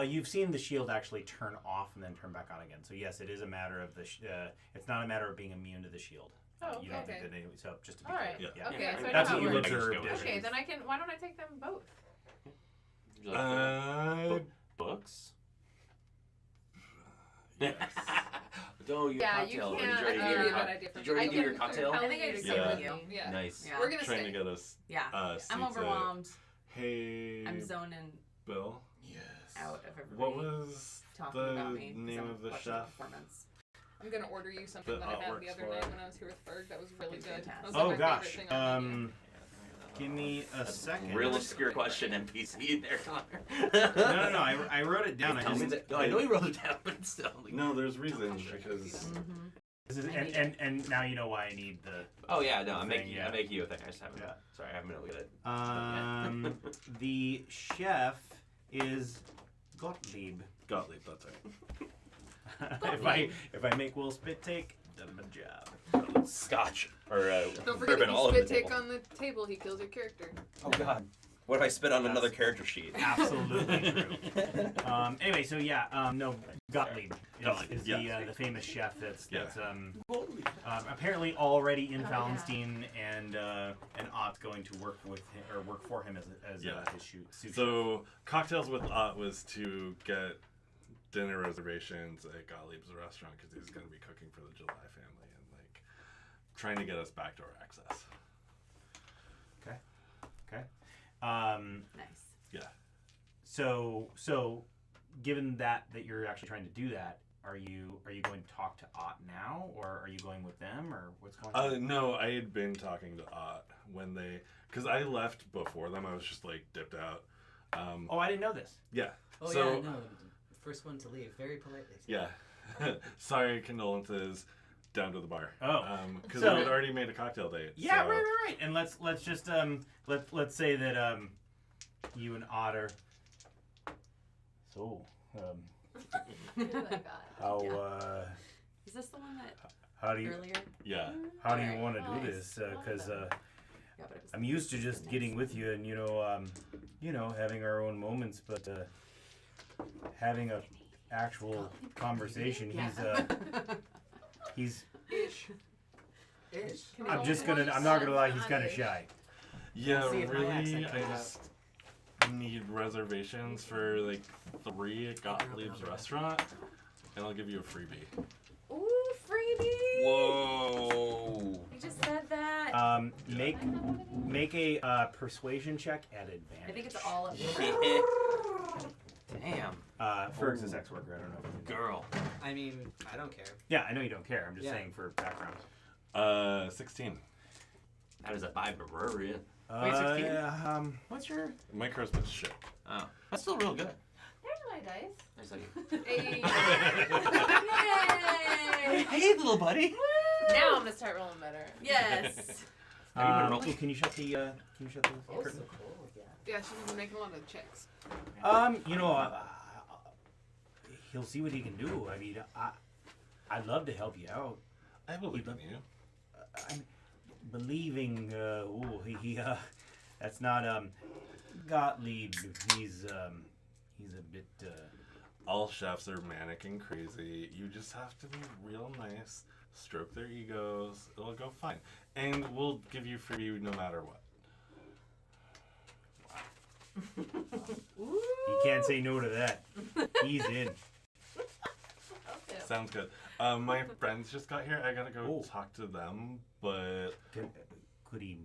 You've seen the shield actually turn off and then turn back on again. So yes, it is a matter of it's not a matter of being immune to the shield. Oh, You don't okay. think that they, so just to be All clear. right. Yeah. Okay, Yeah, so I That's know what how you it works. observed. Okay, then I can. Why don't I take them both? Would you like books? yes. Oh, your Yeah, you cocktail. can't, Did you already do Maybe your, a bad idea for did you already do your cocktail? I think I just Yeah. stay with you. Yeah. Nice. Yeah. We're gonna Trying stay. to get us Yeah. seats I'm at- overwhelmed. Hey, I'm zoning Bill. Yes. out of everybody What was talking the about me. 'cause name I'm of the watching chef? performance. I'm gonna order you something The that I had artworks the other for night it. when I was here with Ferg. That was really It's good. fantastic. That was like Oh my gosh. favorite thing on the menu. Give me a second. Real obscure question, NPC there, Connor. No. I wrote it down. I Tell me just that- no, I know you wrote it down, but still. like- No, there's reasons because Mm-hmm. this is, and now you know why I need the Oh yeah, no, I'm Thing, making yeah. I'm making you a thing. I just haven't. Yeah. Sorry, I haven't been able to get it. the chef is Gottlieb. Gottlieb. That's right. if I make Will spit take, done my job. Scotch or Don't forget, bourbon if all you over the spit take table. on the table, he kills your character. Oh God. What if I spit on another character sheet? Absolutely true. Anyway, so yeah, no, Gottlieb is yeah. the famous chef that's Yeah. apparently already in Oh, Phalanstine and Ott's going to work with him or work for him as Yeah. his sous So cocktails with Ott was to get dinner reservations at Gottlieb's restaurant because he's going to be cooking for the July family and like trying to get us backdoor access. Okay. Nice. Yeah. So given that you're actually trying to do that, are you going to talk to Ott now, or are you going with them, or what's going on? No, I had been talking to Ott when because I left before them. I was just like dipped out. Oh, I didn't know this. Yeah. Oh so, yeah, no, the first one to leave, very politely. Yeah. Sorry, condolences. down to the bar. Oh. Because So- we had already made a cocktail date. Yeah, so. right. And let's just let's say that you and Otter. So Oh my god. how Is this the one that how do you earlier? Yeah. how do you Alright, want to nice. do this? Because Yeah, but it was I'm used to just getting with you and having our own moments, but having a actual conversation. He's Ish. I'm not gonna lie, he's kind of shy. Yeah, See if my really. accent I comes just need reservations for like 3 at Gottlieb's restaurant, and I'll give you a freebie. Ooh, freebie! Whoa. You just said that. Make a persuasion check at I advantage. think it's all of Damn. Ferg's a sex worker. I don't know. If you know. Girl. I mean, I don't care. Yeah, I know you don't care. I'm just Yeah. saying for background. 16. How does that buy Bavaria? Wait, 16? What's your... My charisma's shit. Oh. That's still real good. There's my dice. There's like... Hey. Yay! Hey, little buddy. Now I'm gonna start rolling better. Yes. Can you shut the curtain? Yeah, she's been making a lot of checks. He'll see what he can do. I mean, I'd love to help you out. I believe in you. I'm believing. That's not Gottlieb. He's a bit. All chefs are manic and crazy. You just have to be real nice, stroke their egos. It'll go fine. And we'll give you free no matter what. He can't say no to that. He's in. Okay. Sounds good. My friends just got here. I gotta go Oh. talk to them, but Could he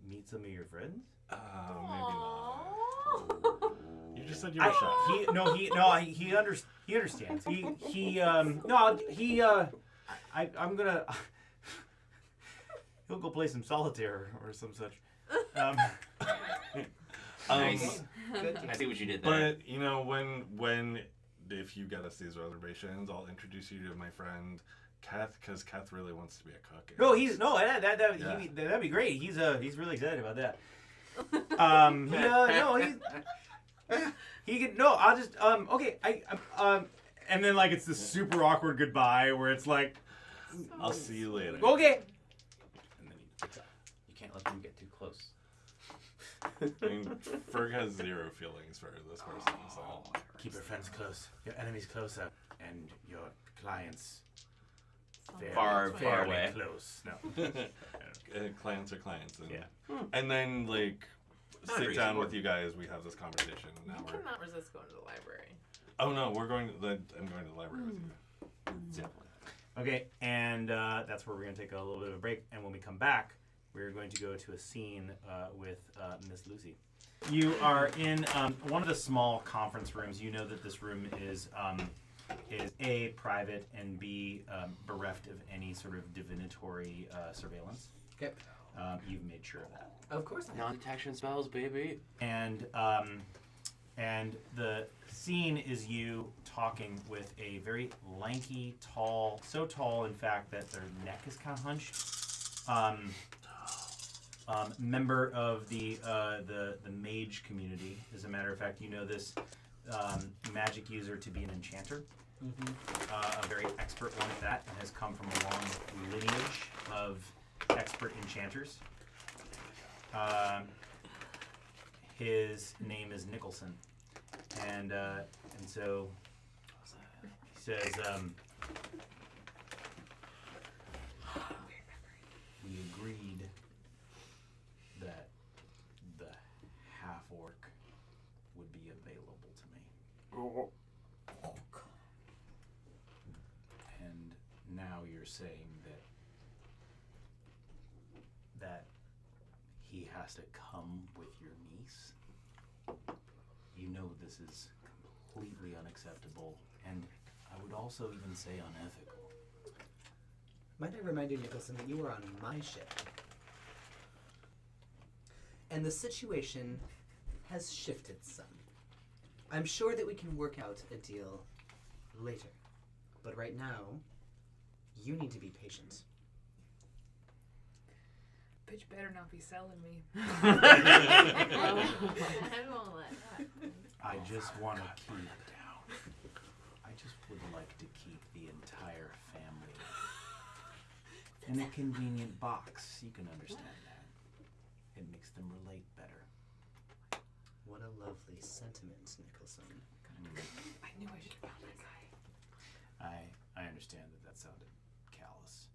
meet some of your friends? maybe not. Aww. You just said you were shy. He understands. I'm gonna. He'll go play some solitaire or some such. Nice. Good. I see what you did there. But if you get us these reservations, I'll introduce you to my friend Kath, because Kath really wants to be a cook. That'd be great. He's really excited about that. He can no. I'll just okay. And then like it's this super awkward goodbye where it's like, I'll see you later. okay. And then he picks up. You can't let them get too close. I mean, Ferg has 0 feelings for this person, so. Keep your friends close, your enemies closer, and your clients Far fairly away. close. No. Clients are clients. And, Yeah. And then, like, sit Boundaries, down important. with you guys. We have this conversation. You Now we're. cannot resist going to the library. Oh, no, I'm going to the library with you. Definitely. Okay, and that's where we're going to take a little bit of a break. And when we come back, we're going to go to a scene with Miss Lucy. You are in one of the small conference rooms. You know that this room is A, private, and B, bereft of any sort of divinatory surveillance. Okay. You've made sure of that. Of course I have. Non-detection spells, baby. And the scene is you talking with a very lanky, tall, so tall in fact that their neck is kind of hunched. Member of the mage community. As a matter of fact, you know this magic user to be an enchanter. A very expert one at that, and has come from a long lineage of expert enchanters. His name is Nicholson, and so he says, we agreed that the half-orc would be available to me. And now you're saying that he has to come with your niece? You know this is completely unacceptable, and I would also even say unethical. Might I remind you, Nicholson, that you were on my ship. And the situation has shifted some. I'm sure that we can work out a deal later. But right now, You need to be patient. Bitch better not be selling me. I won't let that. I just want to keep. I just would like to keep the entire family in a convenient box. You can understand that. It makes them relate better. What a lovely sentiment, Nicholson. I knew I should have found that guy. I understand that sounded callous.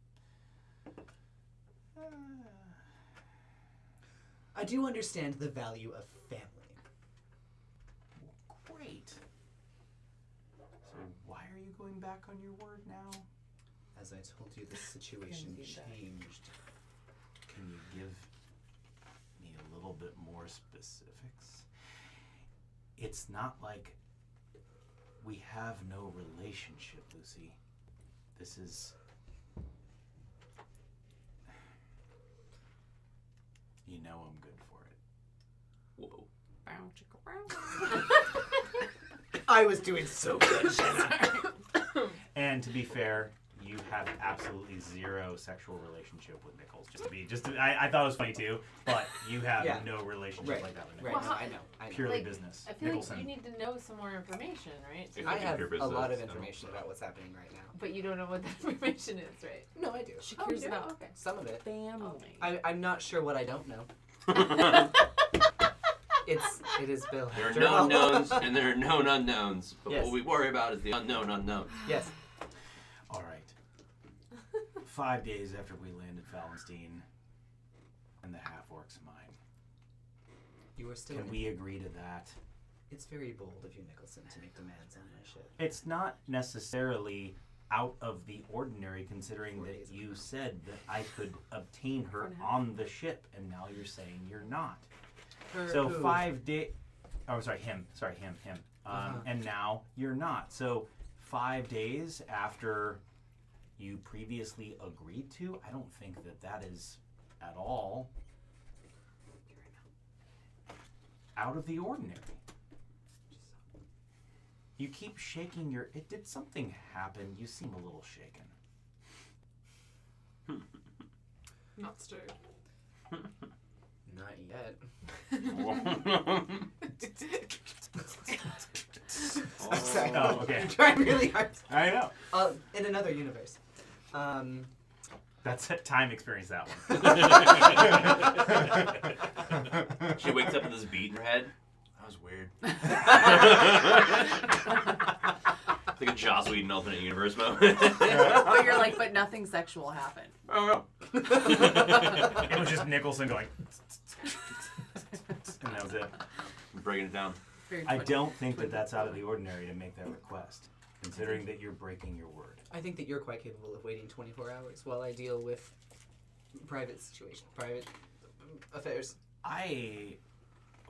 I do understand the value of family. Great. So why are you going back on your word now? As I told you, the situation changed. Can you give me a little bit more specifics? It's not like we have no relationship, Lucy. This is... You know I'm good for it. Whoa. I was doing so good, Jenna. And to be fair, you have absolutely zero sexual relationship with Nichols. I thought it was funny too, but you have no relationship like that with Nichols. Right, no, I know. Purely Like, business. I feel Nicholson. like you need to know some more information, right? If I you have keep your a lot of business, information about what's happening right now. But you don't know what that information is, right? No, I do. She Oh, cares you do? about Okay. Some of it. family. I'm not sure what I don't know. It is Bill. There are after known all. knowns and there are known unknowns. But Yes. what we worry about is the unknown unknown. Yes. All right. 5 days after we landed Phalanstine, and the half-orc's mine. You are still. Can we agree to that? It's very bold of you, Nicholson, to make demands on my ship. It's not necessarily out of the ordinary, considering that you said that I could obtain her on the ship, and now you're saying you're not. So Who? 5 days. Oh, sorry, him. And now you're not. So 5 days after you previously agreed to, I don't think that is at all out of the ordinary. You keep shaking your... Did something happen? You seem a little shaken. Not stirred. Not yet. Sorry. Oh, okay. I'm trying really hard. I know. In another universe. That's a time experience, that one. She wakes up with this beat in her head. That was weird. It's like a Joss Whedon alternate universe moment. But you're like, but nothing sexual happened. Oh no. It was just Nicholson going... And that was it. I'm breaking it down. Very I funny. don't think that that's out of the ordinary to make that request, considering that you're breaking your word. I think that you're quite capable of waiting 24 hours while I deal with private affairs.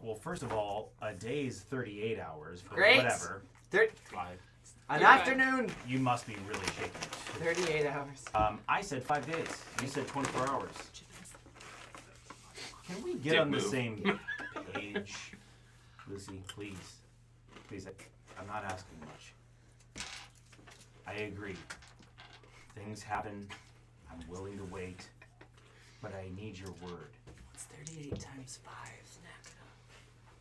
Well, first of all, a day's 38 hours, but Great. whatever. An afternoon. You must be really shaking. 38 hours. I said 5 days. You said 24 hours. Can we get Dick on the move. same page? Lucy, please. Please, I'm not asking much. I agree. Things happen. I'm willing to wait. But I need your word. What's 38 times 5?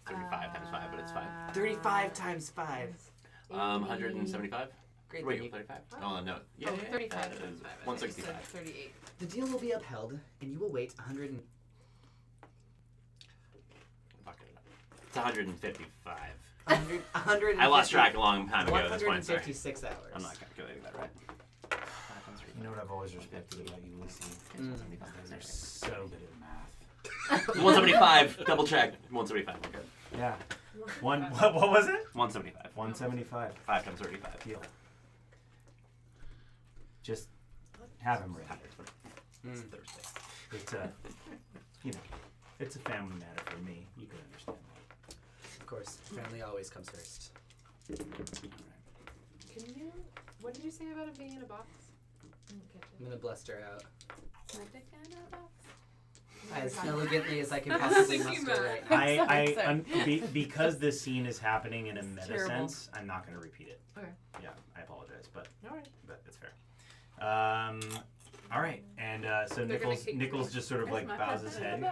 35 times 5, but it's fine. 35 times 5. 175? Great. Wait, thank you. 35? Oh, no. Yeah, Oh, yeah, 35 yeah, times 5. 165. 38. The deal will be upheld, and you will wait 100 and... Fuck it up. It's 155. 100 I lost track a long time ago at this point, sorry. 156 hours. I'm not calculating that right. You know what I've always respected about you, Lucy? Mm. You guys are so good at math. 175. Double check. 175. We're good. Yeah. What was it? 175. 175. 5 times 35. Deal. Just have him ready. It's Thursday. It's a, it's a family matter for me. You can understand that. Of course, family always comes first. Can you... What did you say about it being in a box? I didn't catch I'm it. gonna bluster out My dick in a box? as elegantly as I can possibly Thinking muster that. right now. Sorry. Because this scene is happening in a meta terrible. sense, I'm not going to repeat it. Okay. Yeah, I apologize, but Alright. it's fair. All right, and so They're gonna kick Nichols me. just sort of like bows his head,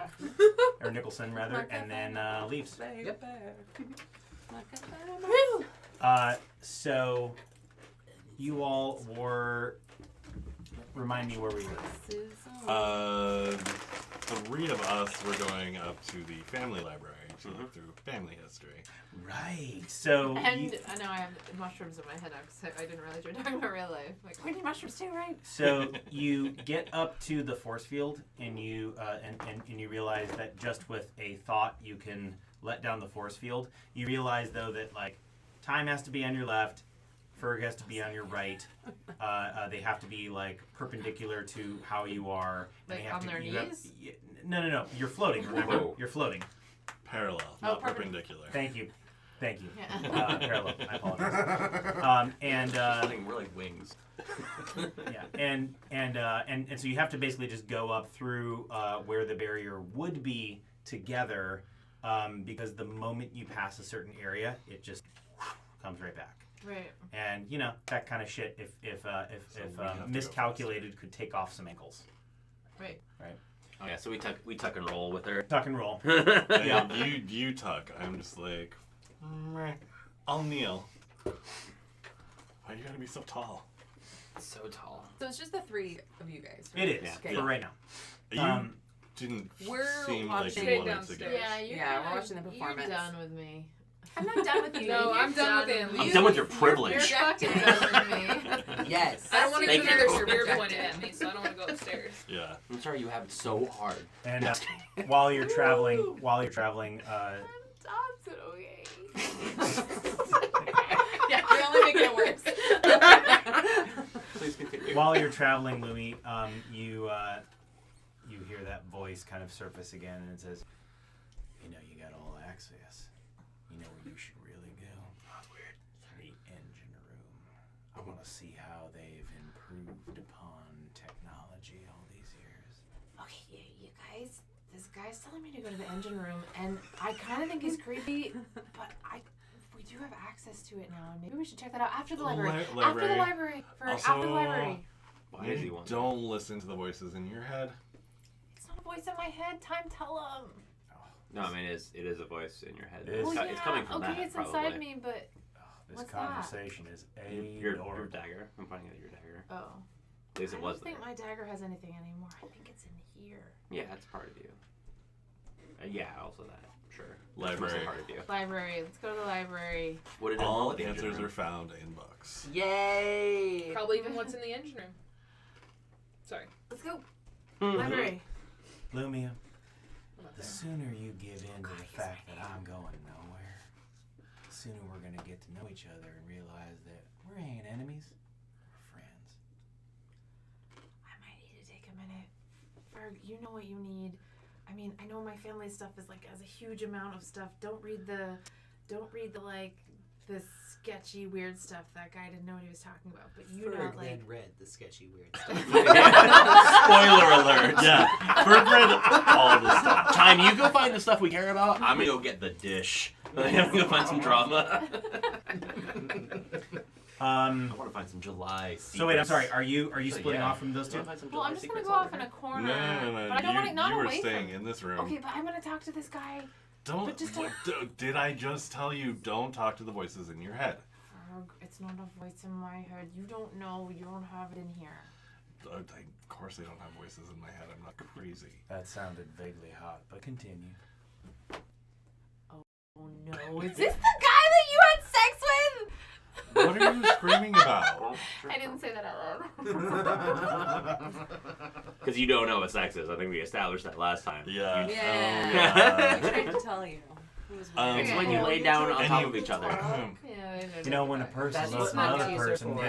or Nicholson rather, and then leaves. Yep. So you all were. Remind me where we were. 3 of us were going up to the family library to look through family history. Right. So. And I know I have mushrooms in my head now because I didn't realize you were talking about real life. Like, we need mushrooms too, right? So you get up to the force field, and you and you realize that just with a thought you can let down the force field. You realize though that like time has to be on your left, Ferg has to be on your right. They have to be like perpendicular to how you are. And Like they have on to, their you have- knees? no. You're floating. Remember, Whoa. you're floating. Parallel, not perpendicular. Thank you. Yeah. Parallel. I apologize. Something really wings. Yeah, and so you have to basically just go up through where the barrier would be together, because the moment you pass a certain area, it just comes right back. Right. And you know that kind of shit. If we have to go miscalculated, could take off some ankles. Right. Oh yeah, so we tuck and roll with her. Tuck and roll. Yeah. You tuck. I'm just like, meh, I'll kneel. Why you gotta be so tall? So tall. So it's just the 3 of you guys. It is Okay. for right now. You didn't We're seem like watching- you wanted to downstairs. go. Yeah, we're watching the performance. You're done with me. I'm not done with you. No, You're I'm done with him. I'm done with your privilege. You're fucking done with me. Yes. I don't want to Thank get you. another spear pointed at me, so I don't want to go upstairs. Yeah. I'm sorry you have it so hard. And while you're traveling, Stop it, okay? Yeah, you're only making it worse. Please continue. while you're traveling, Louie, you hear that voice kind of surface again, and it says, "You know, you got all access. You know where you should really go. Weird. The engine room. I want to see how they've improved upon technology all these years." Okay, you guys, this guy's telling me to go to the engine room, and I kind of think he's creepy, but we do have access to it now, and maybe we should check that out after the library. After the library. After the library. Why does he want that? Don't listen to the voices in your head. It's not a voice in my head. Time, tell him. No, I mean it is a voice in your head. It is. It's coming from okay, that it's probably. inside me, but This What's conversation is Your adorable. dagger. I'm pointing at your dagger. oh. At least I it don't was think there. my dagger has anything anymore. I think it's in here. Yeah, it's part of you. Yeah, also that. Sure. Library. It's part of you. Library. Let's go to the library. What did it All at the engine answers room? are found in books. Yay! Probably even what's in the engine room. Sorry. Let's go. Mm-hmm. Library. Lumia, I'm not the there. sooner you give in to the fact that I'm going nowhere, the sooner we're going to get to know each other and realize that we ain't enemies, we're friends. I might need to take a minute. Ferg, you know what you need. I mean, I know my family stuff is like has a huge amount of stuff. Don't read the like the sketchy weird stuff. That guy didn't know what he was talking about. But you know, Ferg like then read the sketchy weird stuff. Spoiler alert. Yeah, Ferg read all the stuff. Time, you go find the stuff we care about. I'm gonna go get the dish. I'm gonna go find some drama. I want to find some July. So wait, I'm sorry. Are you So, splitting yeah. off from those two? Wanna find some well, I'm July just gonna secrets go off over in a here? corner. No. But I don't want to not you were away staying from. in this room. Okay, but I'm gonna talk to this guy. Don't. but just Did I just tell you don't talk to the voices in your head? Ferg, it's not a voice in my head. You don't know. You don't have it in here. Of course I don't have voices in my head. I'm not crazy. That sounded vaguely hot, but continue. Oh no! Is this the guy that you had sex with? What are you screaming about? I didn't say that out loud. Because you don't know what sex is. I think we established that last time. Yeah. Yeah. I tried to tell you. It was weird. It's when you lay down on And top you- of each other. You know, when a person That's loves what another monkeys are person, for.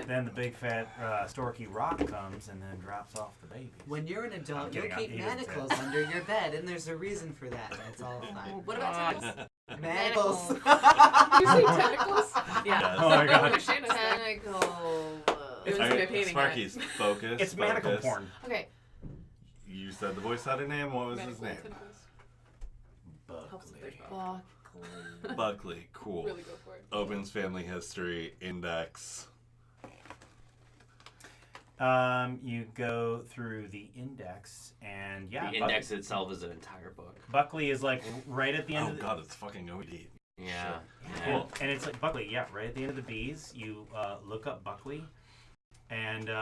then the big fat storky rock comes and then drops off the baby. When you're an adult, I'm you'll kidding, keep he is manacles under your bed, and there's a reason for that. That's all fine. What about tentacles? Manacles. You say tentacles? Yeah. Oh my god. Understand us there. Tentacle. It was Alright, my painting Sparky's focus. It's manacle focus. porn. Okay. You said the voice had a name. What was his Medical name? tentacles. Helps if there's Buckley. problems. Buckley. Buckley. Cool. Really go for it. Opens family history index. You go through the index, and The index itself is an entire book. Buckley is like right at the end Oh of the... god, it's fucking OD. Yeah. Cool. And it's like Buckley, yeah, right at the end of the B's. You look up Buckley, but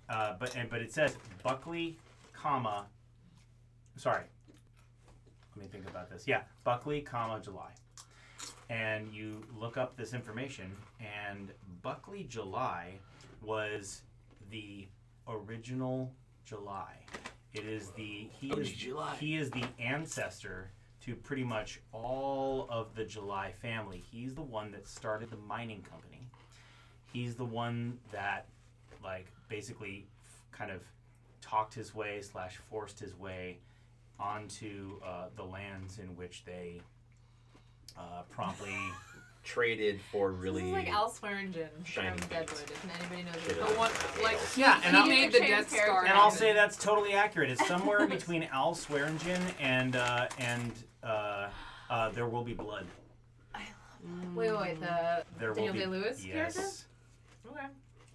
it says Buckley, comma. Sorry. Let me think about this. Yeah, Buckley, comma, July. And you look up this information, and Buckley July was the original July. It is he is the ancestor to pretty much all of the July family. He's the one that started the mining company. He's the one that basically kind of talked his way / forced his way onto the lands in which they promptly traded for really. This is like Al Swearingen shiny from Deadwood. If anybody knows Shit. it. The one, like, Yeah, and he I'll- made the Change Death Star. character. and I'll say that's totally accurate. It's somewhere between Al Swearingen and There Will Be Blood. Wait, the There Daniel will be Day-Lewis character? yes. Okay.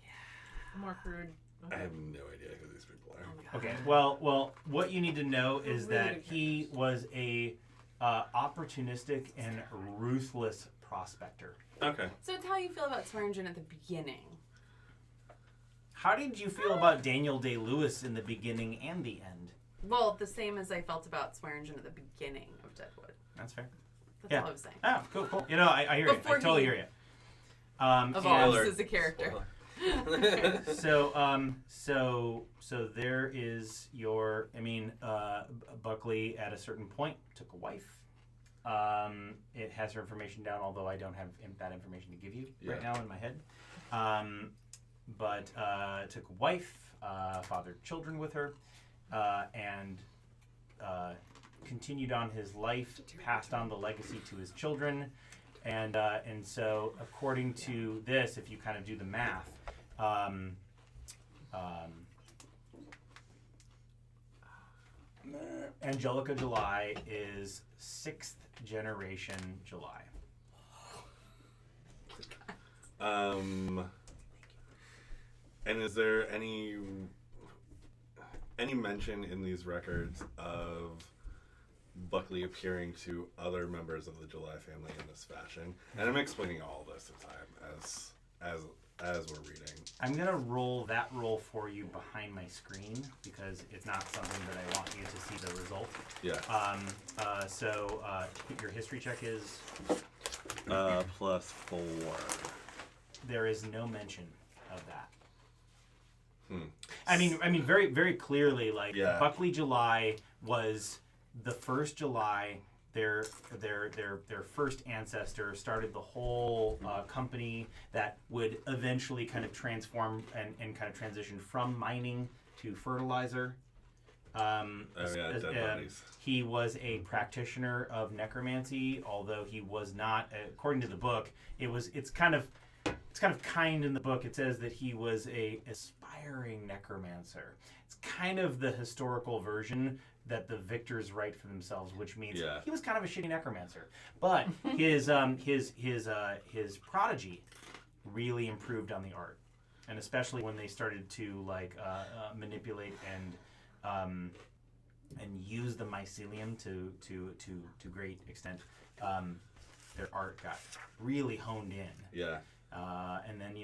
Yeah. More crude. I Okay. have no idea who these people are. Okay. Well, what you need to know is that he was a opportunistic and ruthless prospector. Okay. So it's how you feel about Swearingen at the beginning. How did you feel about Daniel Day-Lewis in the beginning and the end? Well, the same as I felt about Swearingen at the beginning of Deadwood. That's fair. That's Yeah. all I was saying. Oh, cool. You know, I hear you. I Before totally he hear you. Evolves and- as a character. So there is your. Buckley at a certain point took a wife. It has her information down, although I don't have that information to give you right now in my head. But took a wife, fathered children with her, and continued on his life, passed on the legacy to his children, and so according to this, if you kind of do the math, Angelica July is 6th generation July. And is there any mention in these records of Buckley appearing to other members of the July family in this fashion? And I'm explaining all this at the time as we're reading. I'm gonna roll that roll for you behind my screen because it's not something that I want you to see the result. Yeah. So your history check is +4. there is no mention of that. I mean, very, very clearly, Buckley July was the first July. Their first ancestor started the whole company that would eventually kind of transform and kind of transition from mining to fertilizer. Dead bodies. He was a practitioner of necromancy, although he was not, according to the book, it's kind of in the book. It says that he was a aspiring necromancer. It's kind of the historical version that the victors write for themselves, which means he was kind of a shitty necromancer. But his prodigy really improved on the art, and especially when they started to manipulate and use the mycelium to great extent. Their art got really honed in. Yeah. And then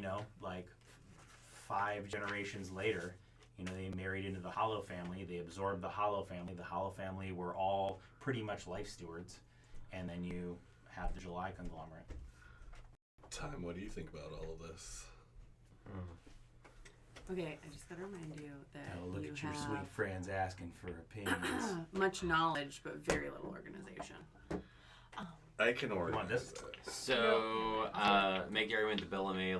5 generations later, they married into the Hollow family. They absorbed the Hollow family. The Hollow family were all pretty much life stewards. And then you have the July conglomerate. Time, what do you think about all of this? Okay, I just gotta remind you that Look you at your have sweet friends asking for opinions. much knowledge but very little organization. I can organize this? it. So, make the argument to Bellamy,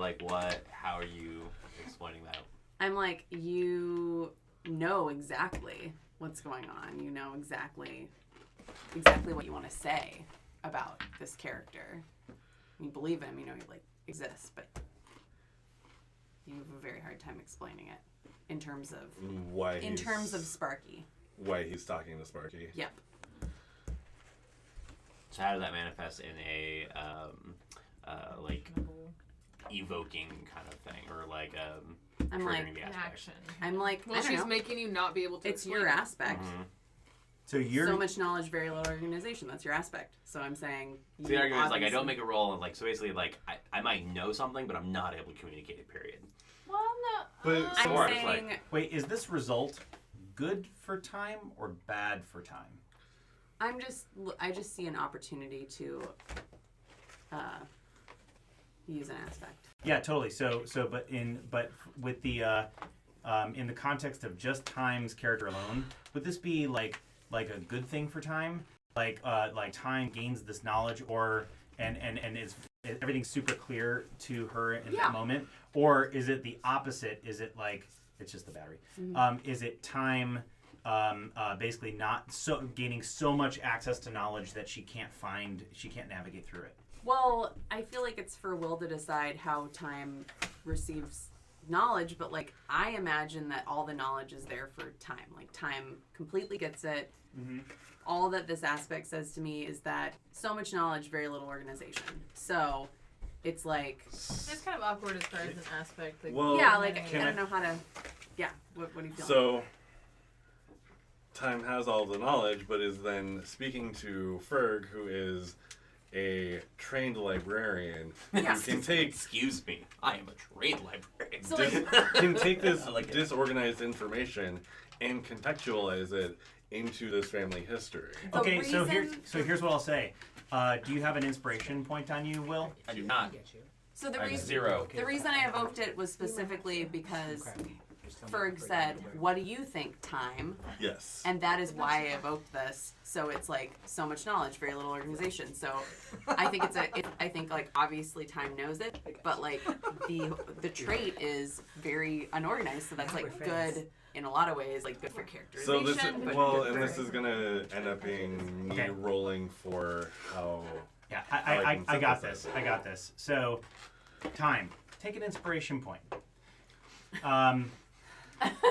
how are you explaining that? I'm like, you know exactly what's going on. You know exactly what you want to say about this character. You believe him, you know he exists, but you have a very hard time explaining it in terms of Sparky. Why he's talking to Sparky. Yep. So how does that manifest in a evoking kind of thing, or I'm triggering like, the An aspect. action. I'm like, Well, I don't she's know. making you not be able to. It's explain your it. aspect. Mhm. So you're So much knowledge, very little organization. That's your aspect. So I'm saying. So the argument is like I don't obviously- make a roll, and like so basically like I might know something, but I'm not able to communicate it. Period. Well, no. But I'm Or it's saying. wait, is this result good for time or bad for time? I just see an opportunity to use an aspect. Yeah, totally. So but with the in the context of just Time's character alone, would this be like a good thing for Time? Like Time gains this knowledge, or and is everything's super clear to her in that moment, or is it the opposite? Is it like it's just the battery? Is it Time basically not so gaining so much access to knowledge that she can't navigate through it? Well, I feel like it's for Will to decide how Time receives knowledge, but like I imagine that all the knowledge is there for Time. Like Time completely gets it. Mm-hmm. All that this aspect says to me is that so much knowledge, very little organization. So it's like, It's kind of awkward as far as an aspect. Like, Well, yeah, like can I I- don't know how to. Yeah, what do you feel? So, Time has all the knowledge, but is then speaking to Ferg, who is a trained librarian, Yeah. who can take Excuse me, I am a trained librarian. So, dis- like- can take this I like it. disorganized information and contextualize it into this family history. The Okay, so reason- here's what I'll say. Do you have an inspiration point on you, Will? I do not. So the I have reason 0. the reason I evoked it was specifically because Ferg said, "What do you think, Time?" Yes. And that is why I evoked this. So it's like so much knowledge, very little organization. So I think I think like obviously Time knows it, but like the trait is very unorganized. So that's like good in a lot of ways, like good for So characterization. this is, but well, good and for- this is gonna end up being me Okay. rolling for how. Yeah, I can I got synthesize this. it. I got this. So, Time, take an inspiration point.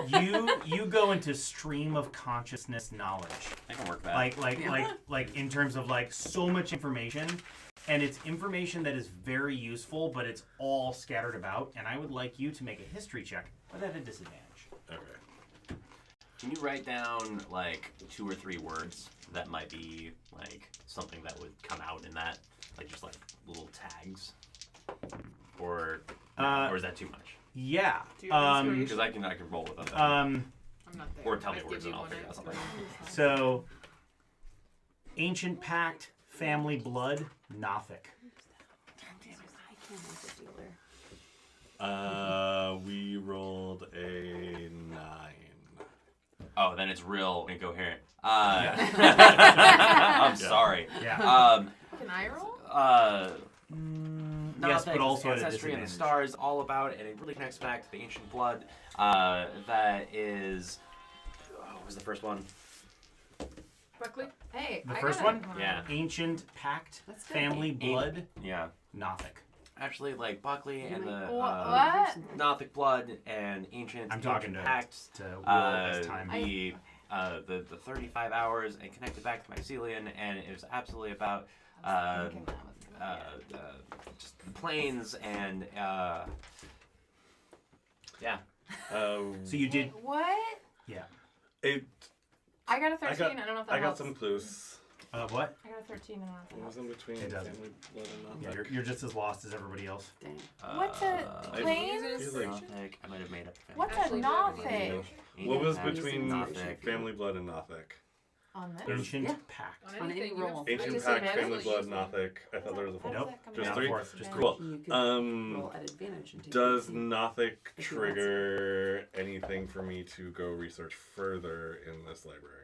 You go into stream of consciousness knowledge, I can work that. like in terms of like so much information, and it's information that is very useful, but it's all scattered about. And I would like you to make a history check, but at a disadvantage. Okay. Can you write down like 2 or 3 words that might be like something that would come out in that, like just like little tags, or is that too much? Yeah. Do you have Because I can roll with them. I'm not there. Or tell me I'd words give and you I'll one figure out something. So, ancient pact, family blood, Nothic. We rolled a 9. Oh, then it's real incoherent. Yeah. I'm sorry. Yeah. Can I roll? Yes, Nothic but also at a ancestry and the disadvantage. stars, all about, and it really connects back to the ancient blood. That is, what was the first one? Buckley? Hey, The I first got one? it. Yeah. Ancient pact, That's good. family blood, Yeah. Nothic. Actually, like Buckley and the What? Nothic blood and ancient. I'm talking ancient to pacts. Will this time. The 35 hours and connected back to mycelium, and it was absolutely about just the planes and yeah. So you did, Wait, what? yeah. It. I got a 13. got- I don't know if that I got helps. some clues. What? I got a 13 and I don't know if that It was helps. in between It doesn't. family blood and Yeah, Nothic. you're just as lost as everybody else. Dang. What's a plane? He's like, Nothic. I might have made up. a What's a Actually, Nothic? what was Ancient between Nothic. family blood and Nothic? On this? Ancient Yeah. pact. On On any anything, you have roll. Ancient disadvantage. pact, family blood, Usually. Nothic. I thought there was a fourth. Nope. Just Not 3? fourth, just Cool. You could Um, roll at advantage and take Does it. Nothic If you want trigger anything for me to go research further in this library?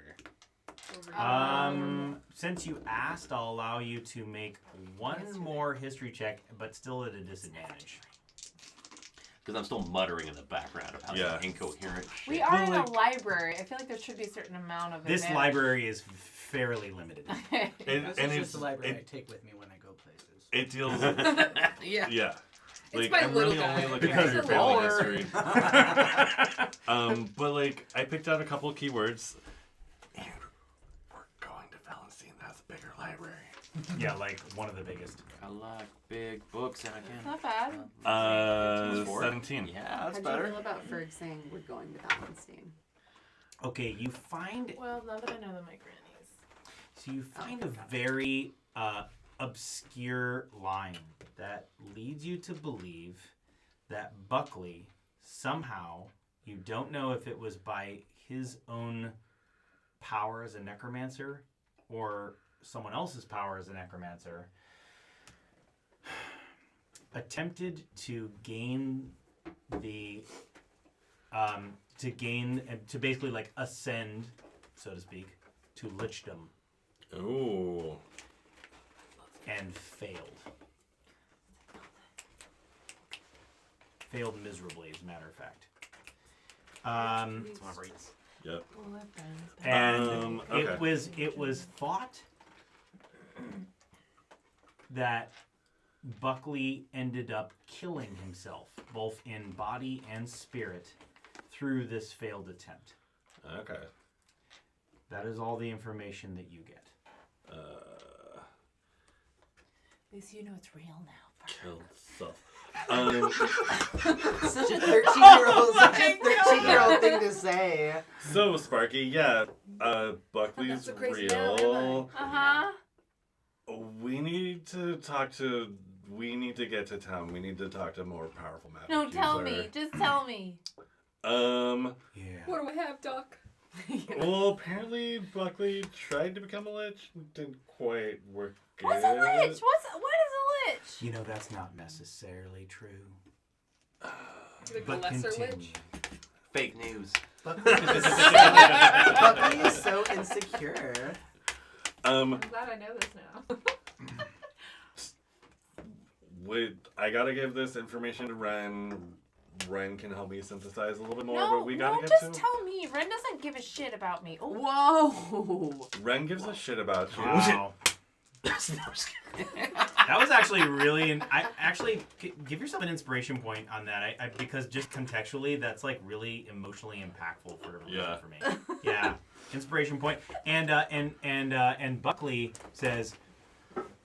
Since you asked, I'll allow you to make one more history check, but still at a disadvantage. Because I'm still muttering in the background of how Yeah. incoherent shit. We are in a like- library. I feel like there should be a certain amount of This advantage. library is fairly limited. And, This and is it's just the library I it, take with me when I go places. it deals. Yeah. Yeah. It's Like my I'm little really only guy. looking Because at your you're family bored. history. But like I picked out a couple of keywords. And we're going to Phalanstine. That's a bigger library. Yeah, like one of the biggest. I like big books and I It's can. not bad. 17. Yeah, that's How'd better. you feel about Ferg saying we're going to Phalanstine? Okay, you find Well, now that I know that my grannies. so you find a very obscure line that leads you to believe that Buckley somehow, you don't know if it was by his own power as a necromancer or someone else's power as a necromancer, attempted to gain the to basically like ascend, so to speak, to lichdom Ooh. and failed. Failed miserably, as a matter of fact. It's one of Reed's. Yep. And okay. it was thought that Buckley ended up killing himself, both in body and spirit, through this failed attempt. Okay. That is all the information that you get. At least you know it's real now. Kill self. Such a 13-year-old thing to say. So Sparky, yeah, Buckley's That's so crazy now, am real. Uh-huh. We need to get to town. We need to talk to a more powerful magic No, tell user. me. Just tell me. Yeah. What do we have, Doc? Well, apparently Buckley tried to become a lich. Didn't quite work. What's a lich? What is a lich? You know, that's not necessarily true. Like But a lesser continue. witch? Fake news. Buckley is so insecure. I'm glad I know this now. Wait, I gotta give this information to Ren. Ren can help me synthesize a little bit more, No, but we gotta get just to. tell me. Ren doesn't give a shit about me. Oh, Whoa! Ren gives a shit about you. Wow. That was actually really. I actually give yourself an inspiration point on that. I because just contextually, that's like really emotionally impactful for me. Yeah, inspiration point. And Buckley says,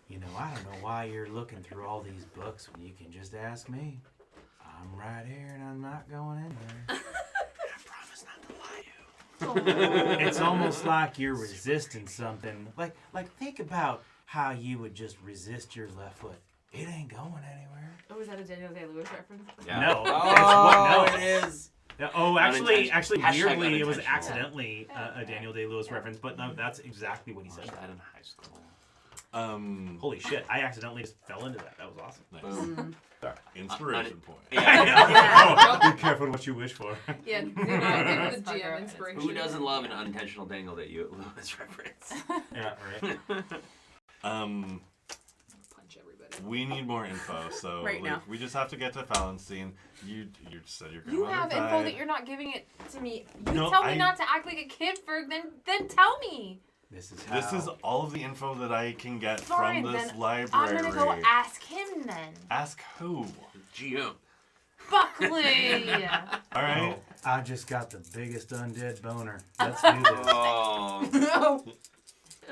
you know, I don't know why you're looking through all these books when you can just ask me. I'm right here and I'm not going in there. I promise not to lie you. It's almost like you're resisting something. Like think about how you would just resist your left foot. It ain't going anywhere. Oh, is that a Daniel Day-Lewis reference? Yeah. No. Oh, No. it is. Oh, actually, Hashtag weirdly, it was unintentional. accidentally a Daniel Day-Lewis reference, but no, that's exactly what he said. Watched that in high school. Holy shit! I accidentally just fell into that. That was awesome. Nice. Boom. Inspiration point. Oh, be careful what you wish for. Yeah, do not give the GM inspiration. Who doesn't love an unintentional Daniel that you Lewis reference? Yeah, right. Punch everybody. We need more info, so Right now. we just have to get to Phalanstine. You said your You grandmother have died. info that you're not giving it to me. You No, tell me I- not to act like a kid, Ferg, then tell me. This is This is all of the info that I can get Fine, from this then library. I'm gonna go ask him then. Ask who? GM. Buckley! All right. Oh, I just got the biggest undead boner. Let's do this. Oh. No.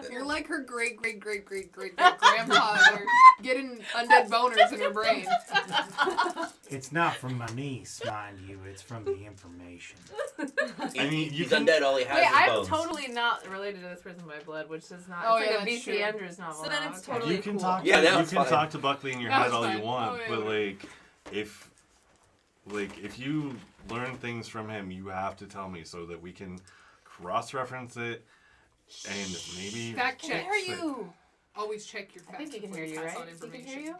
You're like her great grandfather getting undead boners in her brain. It's not from my niece, mind you. It's from the information. I mean, you He's can. undead. All he has Wait, is I'm bones. totally not related to this person by blood, which is not. Oh, it's yeah, like a that's V.C. true. Andrews novel. So then now, it's okay. totally You can cool. talk. Yeah, that you was can fine. talk to Buckley in your That head was all you fine. want, Oh, yeah, but yeah. if you learn things from him, you have to tell me so that we can cross-reference it and maybe. Fact Can check. I hear you? Always check your I facts think he can before hear you, pass right? on He can hear information. you?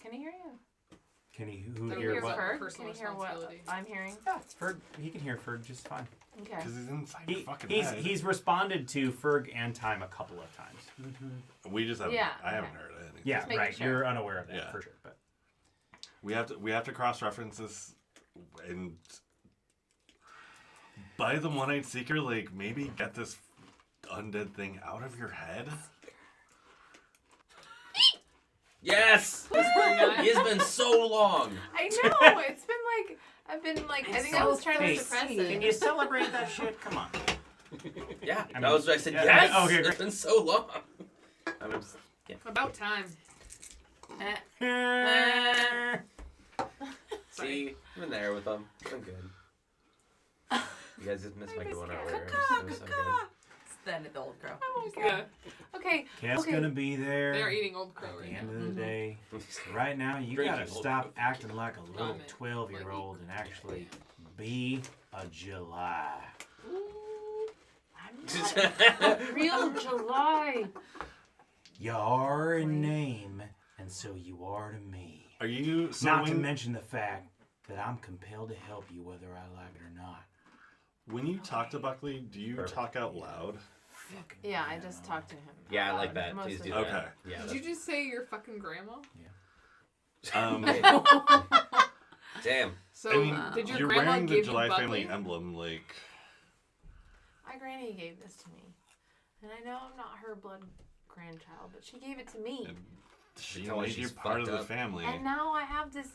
Can he hear you? Can he That'll hear be what? fine. Ferg? Personal Can he hear what responsibility. I'm hearing? Yeah, Ferg. He can hear Ferg just fine. Okay. Because he's inside your fucking head. He's responded to Ferg and Time a couple of times. We just haven't. Yeah, I haven't okay. heard anything. Yeah, making right. sure. You're unaware of that Yeah. for sure. But We have to cross-reference this, and by the One-Eyed Seeker, like maybe get this undead thing out of your head. Yes. It's been so long. I know. It's been like I think I was trying Hey, to suppress can it. you celebrate that shit? Come on. Yeah, I that mean, was what I said. yeah, Yes. okay, It's great. been so long. I'm About time. See, I'm in there with them. I'm good. You guys just missed my going earlier. It was so good. It's the end of the old crow. Yeah. Okay. Cat's Okay. gonna be there. They are eating old crow At the right end now. of the day. Right now, you Drinking gotta old stop crow. acting like a little Vomit. 12-year-old and actually be a July. I'm not a real July. You are in name, and so you are to me. Are you? So Not to when, mention the fact that I'm compelled to help you whether I like it or not. when you talk to Buckley, do you Perfect. talk out loud? Yeah, I just talked to him. Yeah, I like out that. loud Please most do of that. Okay. Yeah. Did you just say your fucking grandma? Damn. So I mean, did your you're grandma wearing the give July you Buckley? family emblem, like. My granny gave this to me. And I know I'm not her blood grandchild, but she gave it to me. And she Tell her made you she's part of fucked the up. family. And now I have this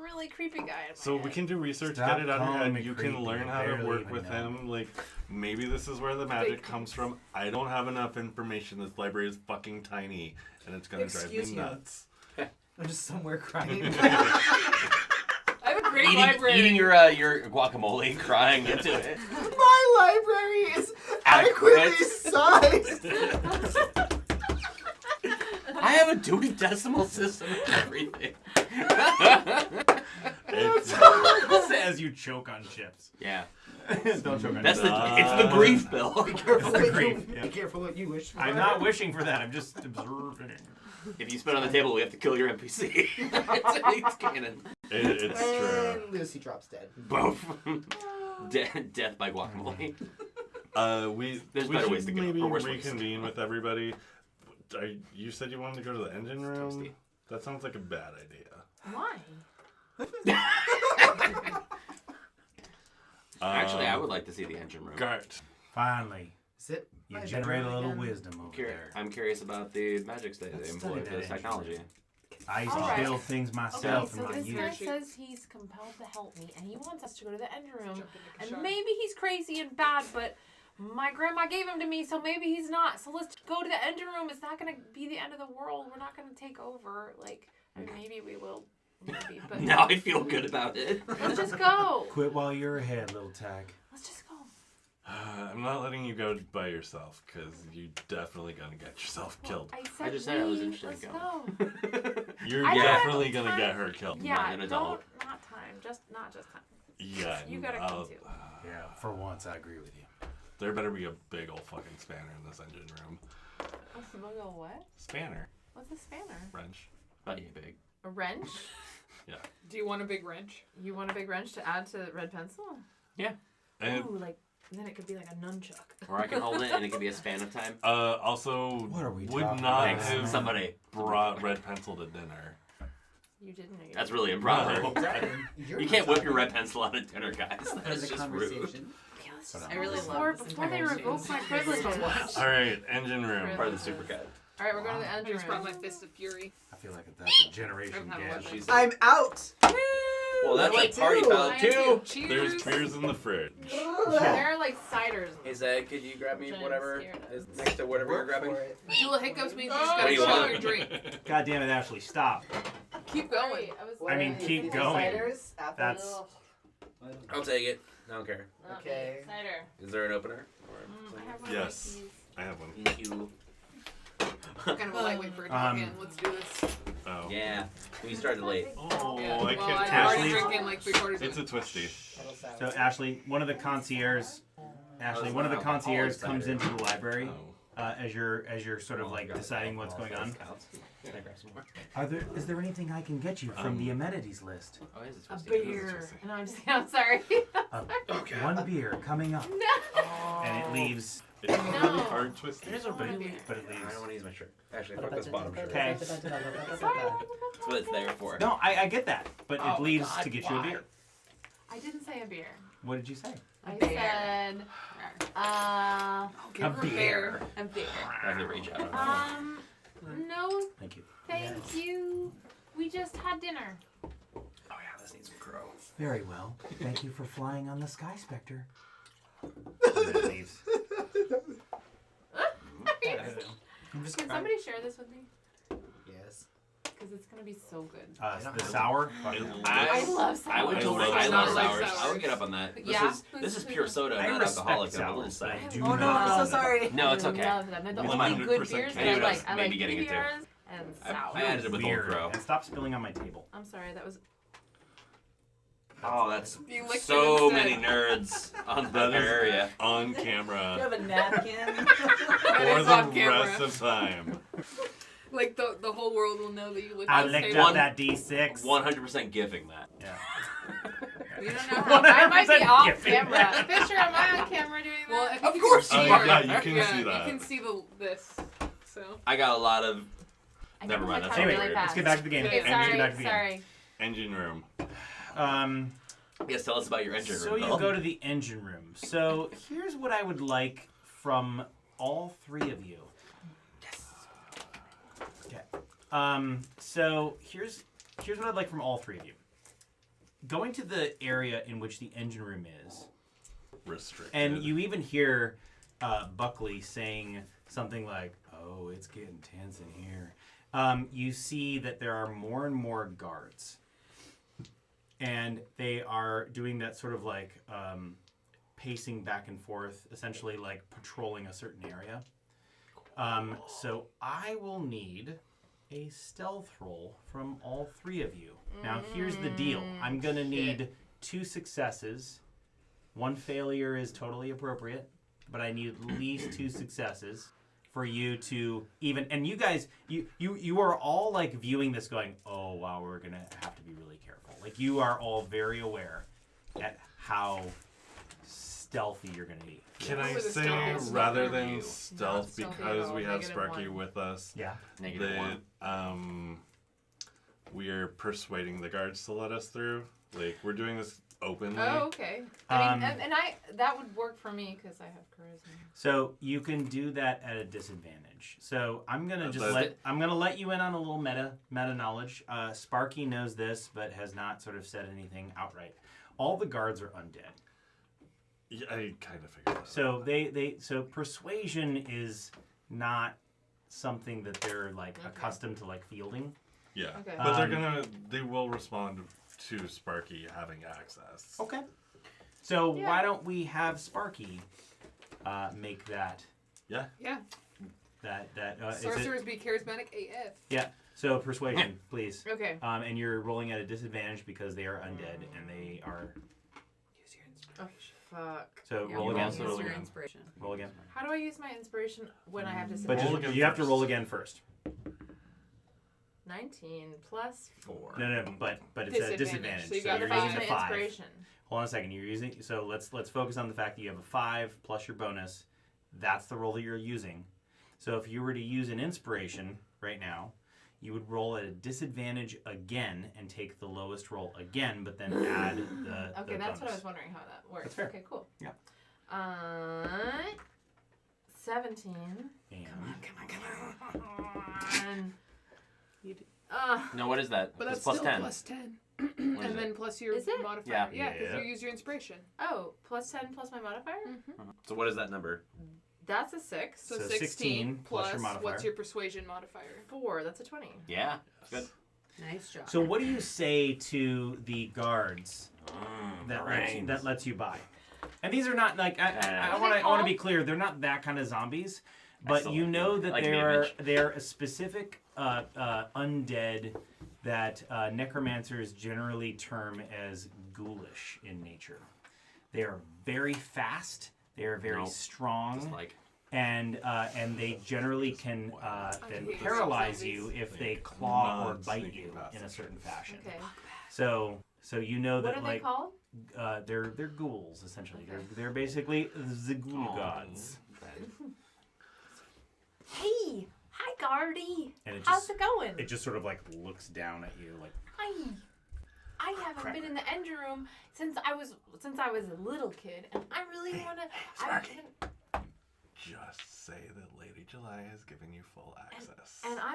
really creepy guy in my So we head. can do research, Stop get it out of your calling head. me You creepy, can learn I how to barely work even with know. him. Like, maybe this is where the magic comes from. I don't have enough information. This library is fucking tiny, and it's gonna drive Excuse me you. nuts. I'm just somewhere crying. I have a great library. Eating your guacamole, crying into it. My library is adequately sized. I have a duty decimal system and everything. It's, As you choke on chips. Yeah. Don't choke on That's chips. it's the grief bill. Be careful, the what grief, you, yeah. be careful what you wish for. I'm not wishing for that. I'm just observing. If you spit on the table, we have to kill your NPC. it's canon. it's true. And Lucy drops dead. Both. Death by guacamole. We There's we better should ways to go, maybe or worse ways. reconvene with everybody. You said you wanted to go to the engine room. Toasty. That sounds like a bad idea. Why? Actually, I would like to see the engine room. Gart. Finally, Is it? you my generate a bedroom little again? wisdom over there. I'm curious about the magic that they Let's employ study for that this engine technology. room. I used to Alright. build things Okay, myself so in my this guy youth. says he's compelled to help me, and he wants us to go to the engine room. Jump in the And shower. maybe he's crazy and bad, but my grandma gave him to me, so maybe he's not. So let's go to the engine room. It's not going to be the end of the world. We're not going to take over. Like, I mean, maybe we will. Maybe, but Now I feel good about it. let's just go. Quit while you're ahead, little tag. Let's just go. I'm not letting you go by yourself because you're definitely gonna get yourself killed. I said I just said I was we. interested in Let's go. You're I don't have definitely gonna time. get her killed. Yeah, an don't. adult. Not time. Just not just time. Yeah. You gotta I'll- come too. Yeah, for once, I agree with you. There better be a big old fucking spanner in this engine room. We'll go what? Spanner. What's a spanner? Wrench. About you big. A wrench? Do you want a big wrench? You want a big wrench to add to the red pencil? And Ooh, like then it could be like a nunchuck. Or I can hold it and it can be a span of time. also What are we would talking not about? Thanks. have Somebody. brought red pencil to dinner. You didn't. Or you That's didn't. really improper. No. You can't whip your red pencil out at dinner, guys. That That's was a just rude. conversation. Okay, let's Shut just up. go I really before, love this before they revoke my privileges. All right, engine room. Part of the supercut. All right, we're going to the I engine just brought room. my fist of fury. I feel like that's a generation I don't have a gap. weapon. She's I'm out. Well, that's What like do party I do? foul too. Cheers. There's beers in the fridge. There are like ciders. Hey Zed, could you grab me I'm whatever scared of. is next to whatever you're Work grabbing? for it. Dula hiccups means you just What gotta do you chug want? your drink. God damn it, Ashley, stop. Keep going. Sorry, I was. What I mean, is keep it? going. Ciders? Apple? That's- Ugh. I'll take it. I don't care. Okay. Cider. Is there an opener? Or I have one Yes. of these. I have one. Thank you. Kind of a lightweight for a dog hand. Let's do this. Oh. Yeah. We started late. Oh, Yeah. I Well, can't. I'm already Ashley? drinking like 3/4 It's of a it. twisty. Kettle sour. So Ashley, one of the concierges, one of the concierges comes into the library Oh. as you're sort of like deciding what's going on. Can I grab some more? Is there anything I can get you from the amenities list? Oh, is it A twisty? beer. No, I'm just. I'm sorry. One beer coming up, and it leaves. It's a No. really hard twisty. There's a But really. it, but it I leaves. don't want to use my shirt. Actually, fuck this bottom shirt. Okay. That's what it's there for. No, I get that, but Oh it my leaves God, to get you a why? beer. I didn't say a beer. What did you say? I beer. said. Give her a bear. A beer. I have to reach out. No, Thank you. thank you. We just had dinner. Oh yeah, this needs some crow. Very well. Thank you for flying on the Sky Spectre. And then it leaves. Can somebody share this with me? Yes. Because it's gonna be so good. The sour. I love sour. I would I totally. love I love sours. sours. I would get up on that. This Yeah? is pure soda, I not respect alcoholic. I'm a little sours. sad. I do Oh no, not. I'm so sorry. No, it's I okay. love them. They're the It's only good 100% beers that Maybe I like. I maybe like getting it too. PBRs and sour. I added it with Old Weird. Crow. And stop spilling on my table. I'm sorry, that was. Oh, that's You licked so it many instead. nerds on That that is area. on Do you camera have a napkin? That for is the on camera. rest of time. Like the whole world will know that you licked I this licked table. up that D6. 100% giving that. Yeah. You don't know how. I might be 100% off giving. camera. Fisher, am I on camera doing that? Well, Of course you you are. yeah, you can Yeah, see that. You can see this. So I got a lot of. I Never can mind, look that's how Anyway, really weird. let's fast. get back to the game. Okay, Okay, Let's get sorry, back to the game. sorry. Engine room. Yes, tell us about your engine So room. you Bill. go to the engine room. So here's what I would like from all three of you. Okay. So here's what I'd like from all three of you. Going to the area in which the engine room is, Restricted. and you even hear Buckley saying something like, "Oh, it's getting tense in here." You see that there are more and more guards, and they are doing that sort of like pacing back and forth, essentially like patrolling a certain area. So I will need a stealth roll from all three of you. Now here's the deal. I'm gonna need 2 successes. 1 failure is totally appropriate, but I need at least 2 successes for you to even. And you guys, you are all like viewing this, going, "Oh wow, we're gonna have to be really careful." Like you are all very aware at how stealthy you're gonna be. Can Yeah. I With a say, stealth rather roll. than Not stealth, stealthy because roll, we have -1. Sparky with us, Yeah. -1. that we are persuading the guards to let us through? Like, we're doing this openly. Oh, okay. I mean, Um, and that would work for me because I have charisma. So you can do that at a disadvantage. So I'm gonna just That's I'm gonna let you in on a little meta knowledge. Sparky knows this, but has not sort of said anything outright. All the guards are undead. Yeah, I kind of figured that So so persuasion is not something that they're like Okay. accustomed to like fielding. Yeah. Okay. But they will respond to Sparky having access. Okay. So Yeah. why don't we have Sparky make that Yeah. is it? Sorcerers be charismatic AF. Yeah. So persuasion, please. Okay. And you're rolling at a disadvantage because they are undead and they are. Use your Oh, inspiration. fuck. So Yeah, roll you again. also roll use your again. inspiration. Roll again. How do I use my inspiration when I have But disadvantage? Roll just, again you have to roll first. again first. 19 plus 4. No, but it's a disadvantage. So you So got you're five. using my a 5. inspiration. Hold on a second. You're using. So let's focus on the fact that you have a 5 plus your bonus. That's the roll that you're using. So if you were to use an inspiration right now, you would roll at a disadvantage again and take the lowest roll again, but then add the Okay, the that's what I bonus. was wondering how that works. That's fair. Okay, cool. Yeah. 17. And And No, what is that? But It's that's plus still 10. plus 10. What is And it? then plus your Is it? modifier. Yeah. Yeah, because Yeah. you use your inspiration. oh, plus 10 plus my modifier? So what is that number? That's a 6. So, So 16 16 plus your modifier. what's your persuasion modifier? 4. That's a 20. Yeah. Good. Nice job. so what do you say to the guards that brains. lets you buy? And these are not like I What want are they to be called? clear. They're not that kind of zombies, but still you like know the- that like the they're image. a specific undead that necromancers generally term as ghoulish in nature. They are very fast. They are very Nope. strong. Just like And they generally can then hate paralyze zombies. you if they claw or Not bite sneaking you past in a it. certain fashion. Okay. So you know What that are they like called? they're ghouls essentially. Okay. They're basically the ghoul gods. Hey! Hi, Guardy! And it How's just it going? it just sort of like looks down at you like Hi! I haven't been in the engine room since I was a little kid, and I really want to. Just say that Lady July has given you full access. And I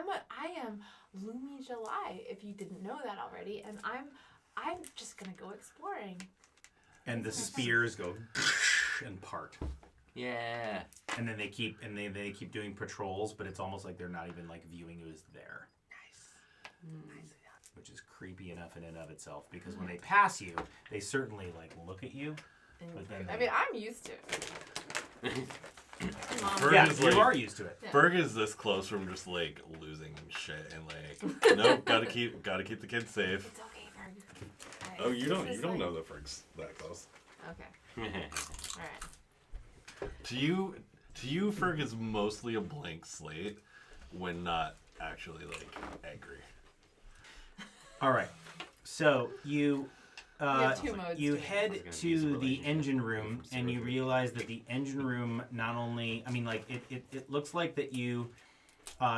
am Lumi July, if you didn't know that already, and I'm just gonna go exploring. and the spears go and part. Yeah. and then they keep doing patrols, but it's almost like they're not even like viewing you as there. Nice. Which is creepy enough in and of itself, because when they pass you, they certainly like look at you. But then I mean, I'm used to it. Berg is you like, are used to it. Berg is this close from just like losing shit and like, nope, gotta keep the kids safe. It's okay, Ferg. Oh, you don't know that Ferg's that close. Okay. All right. To you, Ferg is mostly a blank slate when not actually like angry. All right, so you have two modes you to it. head This is gonna be to some the relationship engine room, from and you zero. realize that the engine room not only, I mean, like it looks like that you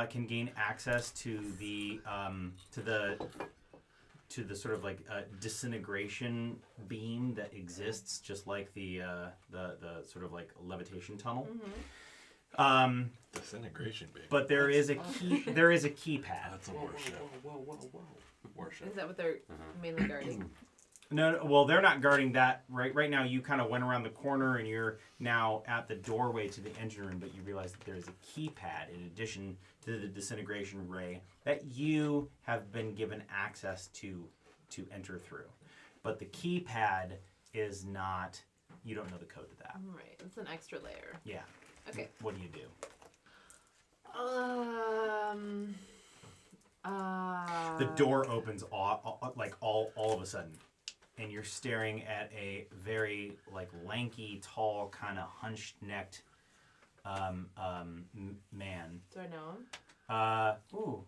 can gain access to the sort of like disintegration beam that exists, just like the sort of like levitation tunnel. Disintegration, baby. But there is a key. There is a keypad. That's a worship. Is Worship. that what they're mainly guarding? No, well, they're not guarding that right now. You kind of went around the corner, and you're now at the doorway to the engine room. But you realize that there is a keypad in addition to the disintegration ray that you have been given access to enter through. But the keypad is not. You don't know the code to that. Right. It's an extra layer. Yeah. Okay. What do you do? The door opens all of a sudden, and you're staring at a very like lanky, tall, kind of hunched-necked man. Do I know him? Ooh.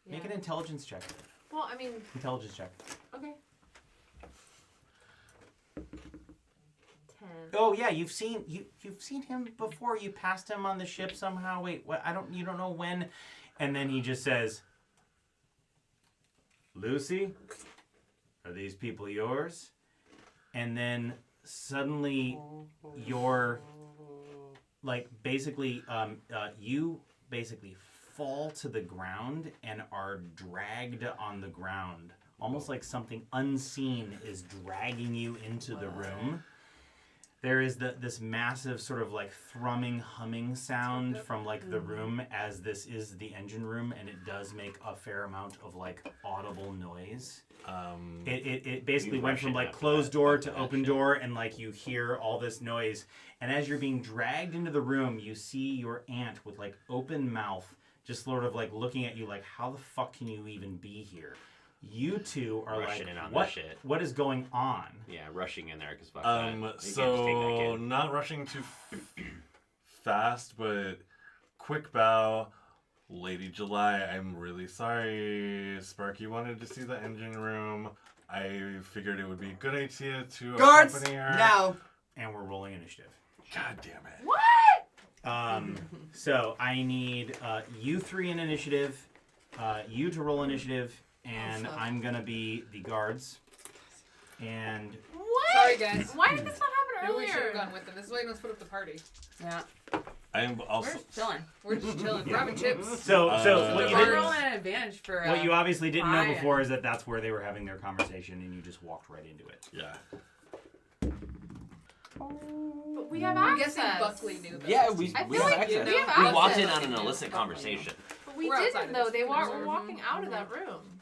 Make an Yeah. intelligence check. Well, I mean, Intelligence check. okay. 10. Oh yeah, you've seen him before. You passed him on the ship somehow. Wait, what? You don't know when. And then he just says, "Lucy, are these people yours?" And then suddenly you're like basically you basically fall to the ground and are dragged on the ground, almost like something unseen is dragging you into the room. There is this massive sort of like thrumming, humming sound from like the room, as this is the engine room, and it does make a fair amount of like audible noise. It basically You went rush from in like after closed that, door after to that open shit. door, and like you hear all this noise. And as you're being dragged into the room, you see your aunt with like open mouth, just sort of like looking at you like, how the fuck can you even be here? You two are Rushing like, in on the what? shit. What is going on? Yeah, rushing in there because fuck that. You can't just take that So kid. not rushing too fast, but quick bow. Lady July, I'm really sorry. Sparky wanted to see the engine room. I figured it would be a good idea to Guards, accompany her. now. And we're rolling initiative. God damn it. What? So I need you three in initiative, you to roll initiative, and Awesome. I'm gonna be the guards. And What? Sorry, guys. Why did this not happen Maybe we should earlier? have gone with them. This is why you don't split up the party. Yeah. I'm also. We're just chilling. We're just chilling. We're having chips. so Uh, what you We're didn't, rolling an advantage for. what you obviously didn't know Brian. before is that that's where they were having their conversation, and you just walked right into it. Yeah. But we have I'm access. guessing Buckley knew that. Yeah, we I we feel have like you access. know. We have We walked access. in on an Yeah. illicit conversation. But we We're outside didn't of though. this. They We're were walking out of that room.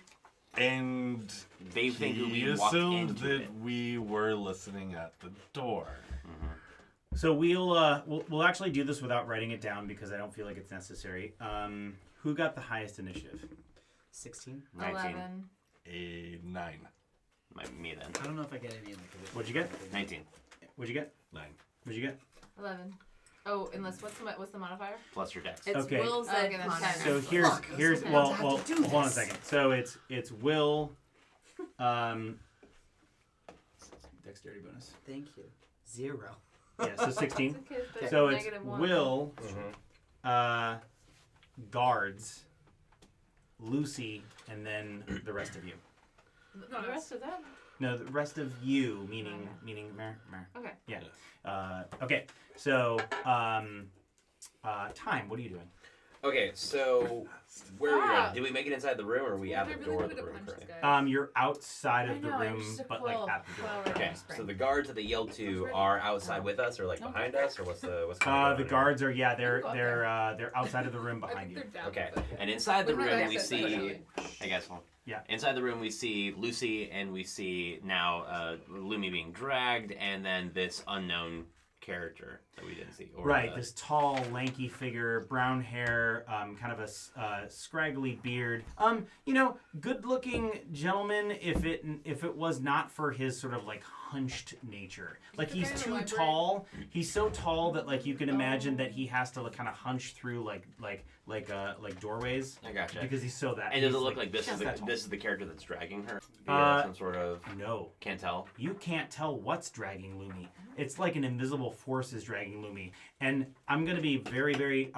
And They think he we walked assumed into that it. we were listening at the door. So we'll actually do this without writing it down because I don't feel like it's necessary. Who got the highest initiative? 16? 19. 11. A 9. Me then. I don't know if I get any of them. What'd you get? 19. What'd you get? 9. What'd you get? 11. Oh, unless what's the modifier? Plus your dex. It's Okay. Will's Okay, Ed that's Connor. fine. So here's Fuck, I was here's supposed well to have well to do hold on a this. second. So it's Will, dexterity bonus. Thank you. 0. Yeah, so 16. It's okay, but So it's -1. Will, guards, Lucy, and then the rest of you. The rest of them. No, the rest of you, meaning Mer. Okay. Yeah. Okay. So time. What are you doing? Okay, so where are we at? Did we make it inside the room, or are we at I the really door of wanted the to room punch this currently? guy. You're outside I of the know, room, just a but quill- like at the door. quill right Okay, on spring. so the guards that they yelled to are outside with us, or like behind us, or what's The going on guards are they're go up they're outside of the room I behind think you. they're down. Okay. with it. And inside the With my room, we access, see. definitely. Hey guys, hold on. Yeah. Inside the room, we see Lucy, and we see now Lumi being dragged, and then this unknown character that we didn't see. Or, Right, this tall, lanky figure, brown hair, kind of a scraggly beard. Good-looking gentleman. If it was not for his sort of like hunched nature, like the he's guy in the too library? tall. He's so tall that like you can imagine that he has to like, kind of hunch through like doorways I gotcha. because he's so that. And does he's, it look like this just is the, that tall. this is the character that's dragging her? Some sort of No. can't tell. You can't tell what's dragging Lumi. It's like an invisible force is dragging Lumi. And I'm going to be very, very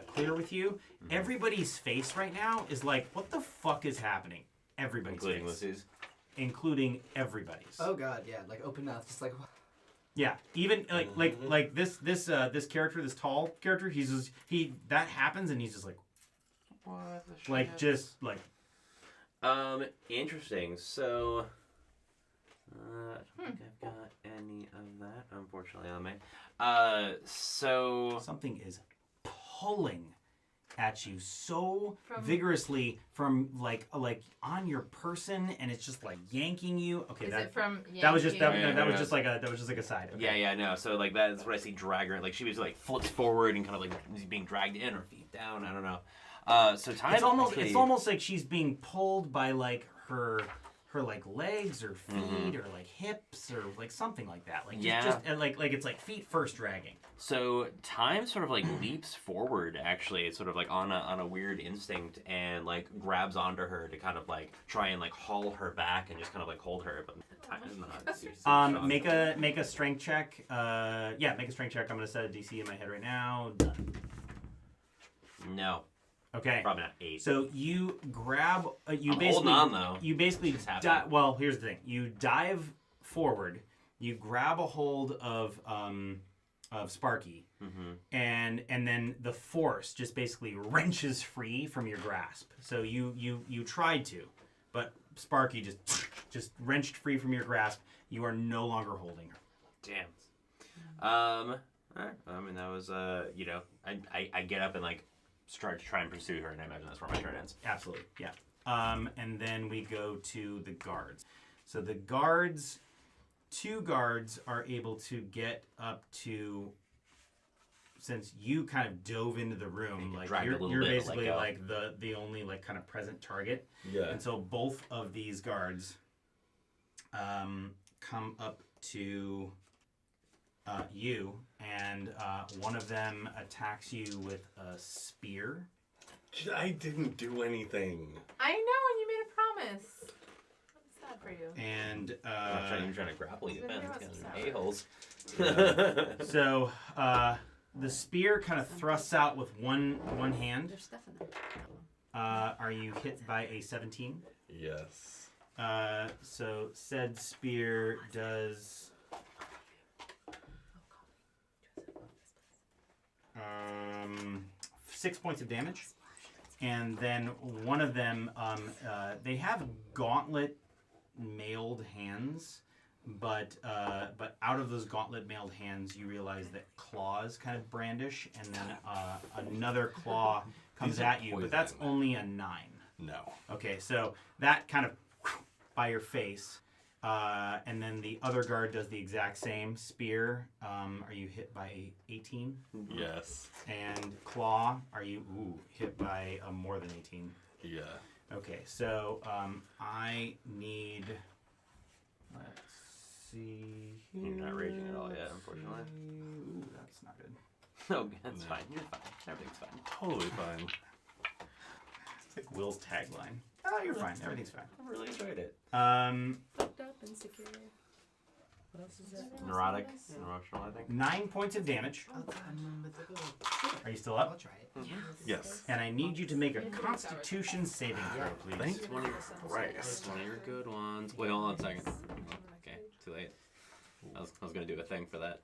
clear with you. Everybody's face right now is like, what the fuck is happening? Everybody's Including face. Lucy's. Including everybody's. Oh god, yeah, like open mouth, just like. Yeah, even like this character, this tall character, that happens and he's just like, What the shit? like just like. Interesting. So, I don't think I've got any of that, unfortunately, on me. So Something is pulling at you so From- vigorously from like on your person, and it's just like yanking you. Okay, Is it from that was just Yankee? that was just like a side. Okay. yeah, no. So like that's what I see drag her. Like she was like flips forward and kind of like is being dragged in or feet down. I don't know. So time. It's almost like she's being pulled by like her like legs or feet or like hips or like something like that. Like just like it's like feet first dragging. So time sort of like leaps forward. Actually, it's sort of like on a weird instinct and like grabs onto her to kind of like try and like haul her back and just kind of like hold her. But time is not. super strong. Make a strength check. Make a strength check. I'm gonna set a DC in my head right now. Done. No. Okay. Probably not 8. So you grab. You I'm basically. holding on though. You basically. It's happening. Well, here's the thing. You dive forward. You grab a hold of Sparky, and then the force just basically wrenches free from your grasp. So you tried to, but Sparky just wrenched free from your grasp. You are no longer holding her. Damn. Alright. I mean that was I get up and like start to try and pursue her, and I imagine that's where my turn ends. Absolutely, yeah. And then we go to the guards. So the guards, 2 guards are able to get up to. Since you kind of dove into the room, like dragged a little you're bit, basically let go. like the only like kind of present target. yeah. And so both of these guards come up to you, and one of them attacks you with a spear. I didn't do anything. I know, and you made a promise. I'm sad for you. And I'm not even trying to grapple you, Then Ben. you're It's not kind of a-holes. so the spear kind of thrusts out with one hand. There's stuff in there. Are you hit by a 17? Yes. So said spear does 6 points of damage, and then one of them they have gauntlet mailed hands, but out of those gauntlet mailed hands you realize that claws kind of brandish, and then another claw comes These are at you, but that's poison. only a 9. No. Okay, so that kind of by your face, and then the other guard does the exact same spear. Are you hit by 18? Yes. And claw, are you hit by more than 18? Yeah. Okay, so I need. Let's see. You're not raging at all yet, unfortunately. Ooh, that's not good. No, that's No. fine. You're fine. Everything's fine. Totally fine. It's like Will's tagline. Oh, you're fine. Everything's fine. I really enjoyed it. Fucked up, insecure. What else is there? Neurotic, emotional, I think. 9 points of damage. Are you still I'll up? try it. Yes. And I need you to make a Constitution saving throw, please. Thanks. It's one of your, one of your good ones. Wait, hold on a second. Okay, too late. I was gonna do a thing for that.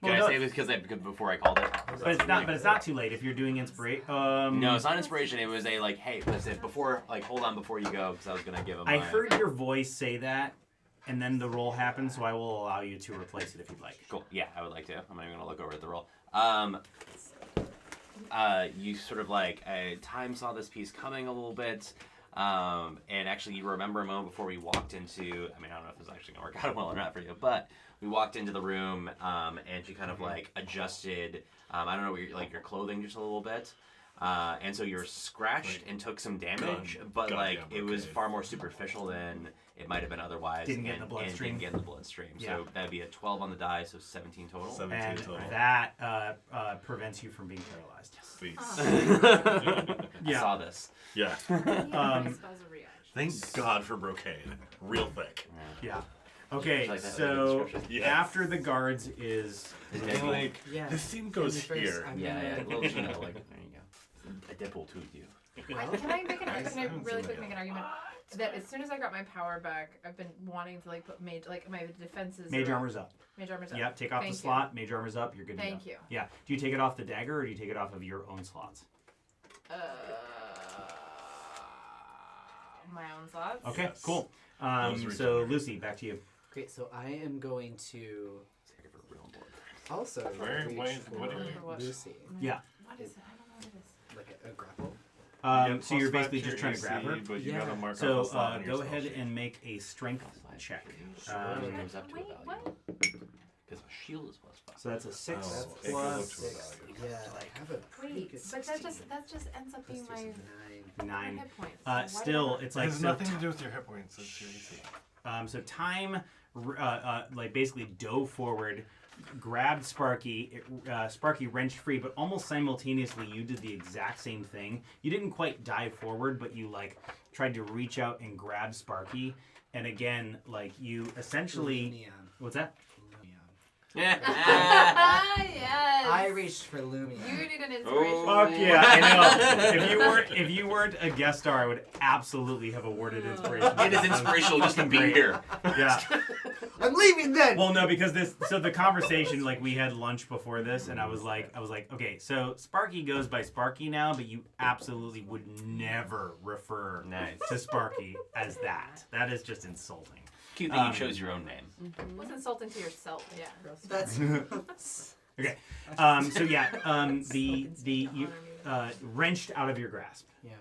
Can I say this because before I called it? But it's not. But it's not too late if you're doing inspiration. No, it's not inspiration. It was a like, hey, listen, before, like, hold on before you go, because I was gonna give him. I heard your voice say that, and then the roll happened, so I will allow you to replace it if you'd like. Cool. Yeah, I would like to. I'm not even gonna look over at the roll. You sort of like time saw this piece coming a little bit. And actually, you remember a moment before we walked into. I mean, I don't know if this is actually gonna work out well or not for you, but we walked into the room, and she kind of like adjusted. I don't know, your clothing just a little bit, and so you were scratched and took some damage, but like it was far more superficial than it might have been otherwise. Didn't get in the bloodstream. And didn't get in the bloodstream. Yeah. So that'd be a 12 on the die, so 17 total. 17 total. That prevents you from being paralyzed. Please. I saw this. Yeah. Spells a reaction. Thank God for brocade. Real thick. Yeah. Okay, Like that so Yeah. after the guards is Like, Yeah. his scene goes First, here. I'm Yeah, gonna- a little Gino, like, there you go. A Deadpool too with you. Can I make an argument? Really quick, make an argument that as soon as I got my power back, I've been wanting to like put mage, like my defenses. mage armor's up. Mage armor's up. Yep, take off Thank the you. slot. Mage armor's up. You're good to go. Thank you. Yeah. Do you take it off the dagger or do you take it off of your own slots? My own slots. Okay, Yes. cool. Those So regenerate. Lucy, back to you. Great. So I am going to also Where- reach why- for what are you- Lucy. Yeah. What is it? I don't know what it is. Like a grapple. You get So you're plus basically 5 to just trying to your grab her. AC, But you Yeah. gotta mark So off a slot on your go spell ahead sheet. and make a strength check. Moves up to a Wait, value. what? Because a shield is plus 5. So that's a 6 Oh, That's it goes plus up to a 6. value. Yeah, I have a pretty Wait, good but that 16. just ends up Plus being two's my a 9. 9. hit points. Why did I Still, not- it's It like has so. nothing to do with your hit points. It's your AC. So time, like basically dove forward, grabbed Sparky. Sparky wrenched free, but almost simultaneously, you did the exact same thing. You didn't quite dive forward, but you like tried to reach out and grab Sparky. And again, like you essentially, Lumion. what's that? Lumion. Yes. I reached for Lumion. You need an inspiration. Fuck point. yeah, I know. If you weren't a guest star, I would absolutely have awarded inspiration. It is inspirational just to be Great. here. Yeah. I'm leaving then. Well, no, because so the conversation, like we had lunch before this, and I was like, okay, so Sparky goes by Sparky now, but you absolutely would never refer Nice. to Sparky as that. That is just insulting. Cute that you chose your own name. What's insulting to yourself? Yeah. That's Okay. So yeah, the you wrenched out of your grasp. yeah.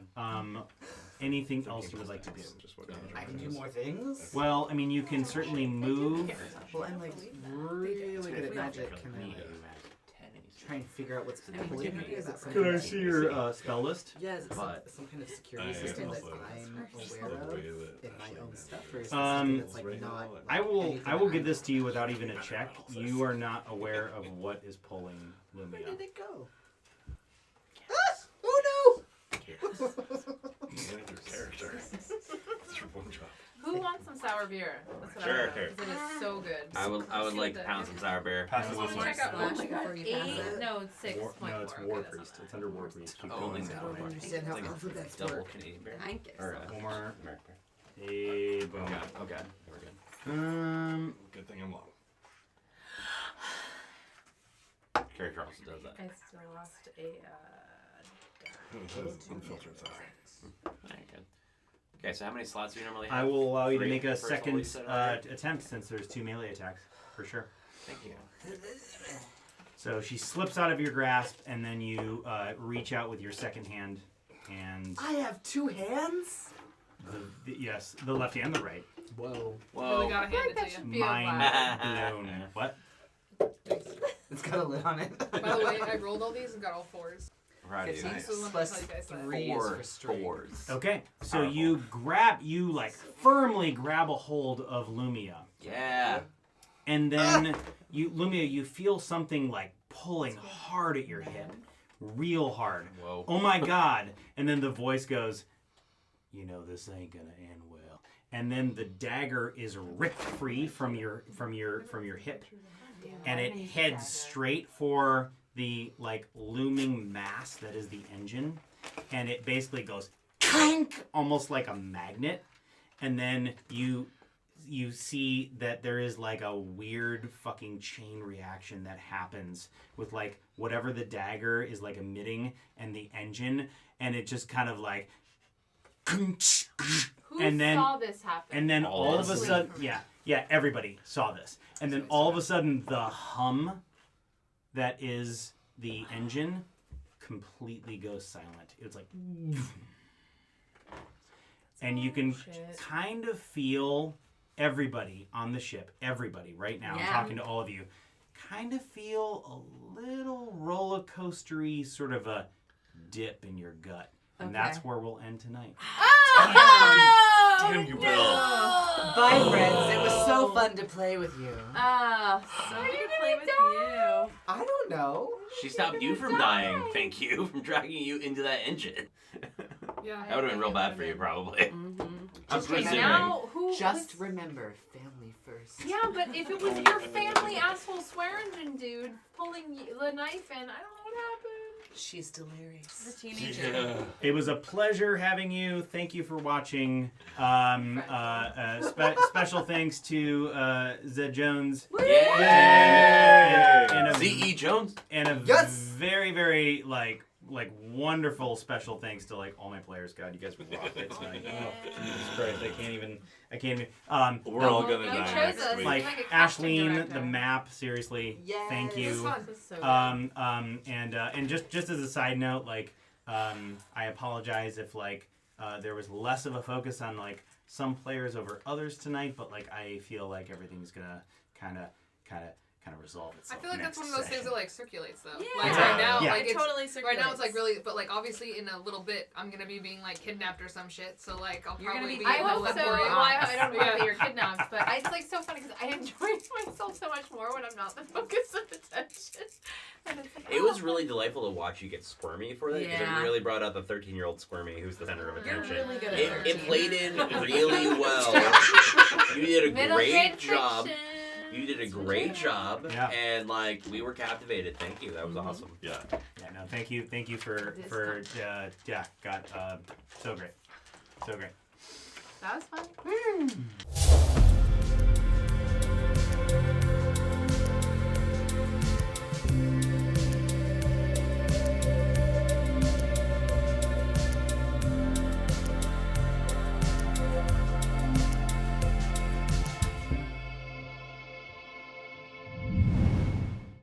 Anything else you would like to do? I can do more things. Well, I mean, you can certainly move. Well, I'm like really good at magic. Can I try and figure out what's pulling me? Is it some Can kind I of see your spell list? Yeah, is it But- some kind of security I system that also- I'm just aware the of way in that my own stuff, or is it Um, something that's like not? I will anything give I this to you without even a check. You are not aware of what is pulling Where Lumia. did it go? Ah! Oh Character. It's your one job. Who wants some sour beer? That's what Sure. I want. 'Cause it is so good. I would like to pound some sour beer. Pass it I this want way. to check out Flash before you pass 8. it. No, it's 6. No, it's War Priest. It's under War Priest. Keep Oh, going only no! I down. don't understand how Like a alphabets double work. Canadian beer. Thank you. Or so much. Homer. American beer. Hey, boom. Oh god. We're good. Good thing I'm long. Carrie Carlson does that. I still lost a. Unfiltered sour. Very good. Okay, so how many slots do you normally have? I will allow you to 3 make a first roll second you said earlier? attempt since there's 2 melee attacks, for sure. Thank you. So she slips out of your grasp, and then you reach out with your second hand, and I have 2 hands. yes, the left and the right. Whoa! Really Whoa. gotta I hand feel like it that to you. should be Mind allowed. blown. What? It's got a lid on it. By the way, I rolled all these and got all 4s. Right. Fifteen. Nice. So let me Plus tell you guys that. 3 is for strength. 4s. Okay, so Powerful. you like firmly grab a hold of Lumia, Yeah. and then Lumia, you feel something like pulling hard at your hip, real hard. Whoa. Oh my god! And then the voice goes, "You know this ain't gonna end well." And then the dagger is ripped free from your hip, and it heads straight for the like looming mass that is the engine, and it basically goes clank, almost like a magnet, and then you you see that there is like a weird fucking chain reaction that happens with like whatever the dagger is like emitting and the engine, and it just kind of like Who and then saw this happen? and then all of a Honestly. sudden yeah everybody saw this, and then all of a sudden the hum that is the engine completely goes silent. It's like and you can kind of feel everybody on the ship, everybody right now, I'm talking to all of you, kind of feel a little roller coastery sort of a dip in your gut. And that's where we'll end tonight. Damn you, Bill. Bye, friends. It was so fun to play with you. So good to play with you. I don't know. She stopped you from dying. Thank you from dragging you into that engine. Yeah. That would have been real bad for you, probably. I'm Okay, presuming. now who? Just remember, family first. Yeah, but if it was your family asshole Swearingen dude pulling the knife in, I don't know what happened. She's delirious. The teenager. Yeah. It was a pleasure having you. Thank you for watching. Special thanks to Zed Jones. Yay! And Z.E. Jones. And a very, very like wonderful special thanks to like all my players. God, you guys rocked it tonight. Oh, Jesus Christ, I can't even. We're all gonna die chose next us. week. Like Like a casting Ashleen, director. the map. Seriously, thank This you. one was so good. And just as a side note, like I apologize if like there was less of a focus on like some players over others tonight, but like I feel like everything's gonna kind of resolve I itself. feel like that's one of those things that like circulates though. Yeah. Like right now, Yeah. like It it's, totally right now it's like circulates. really, but like obviously in a little bit I'm gonna be being like kidnapped or some shit. So like I'll You're gonna probably be be I in the hope so. laborious. Well, I don't know Yeah. that you're kidnapped, but it's like so funny because I enjoy myself so much more when I'm not the focus of attention. And it's like, It was really delightful to watch you get squirmy for that because Yeah. it really brought out the 13-year-old squirmy who's the center of You're attention. really good at It 13. played in really well. You did a middle great grade job. fiction. You did a great job, Yeah. and like we were captivated. Thank you. That was awesome. Yeah. Yeah, no, thank you for God, so great. That was fun.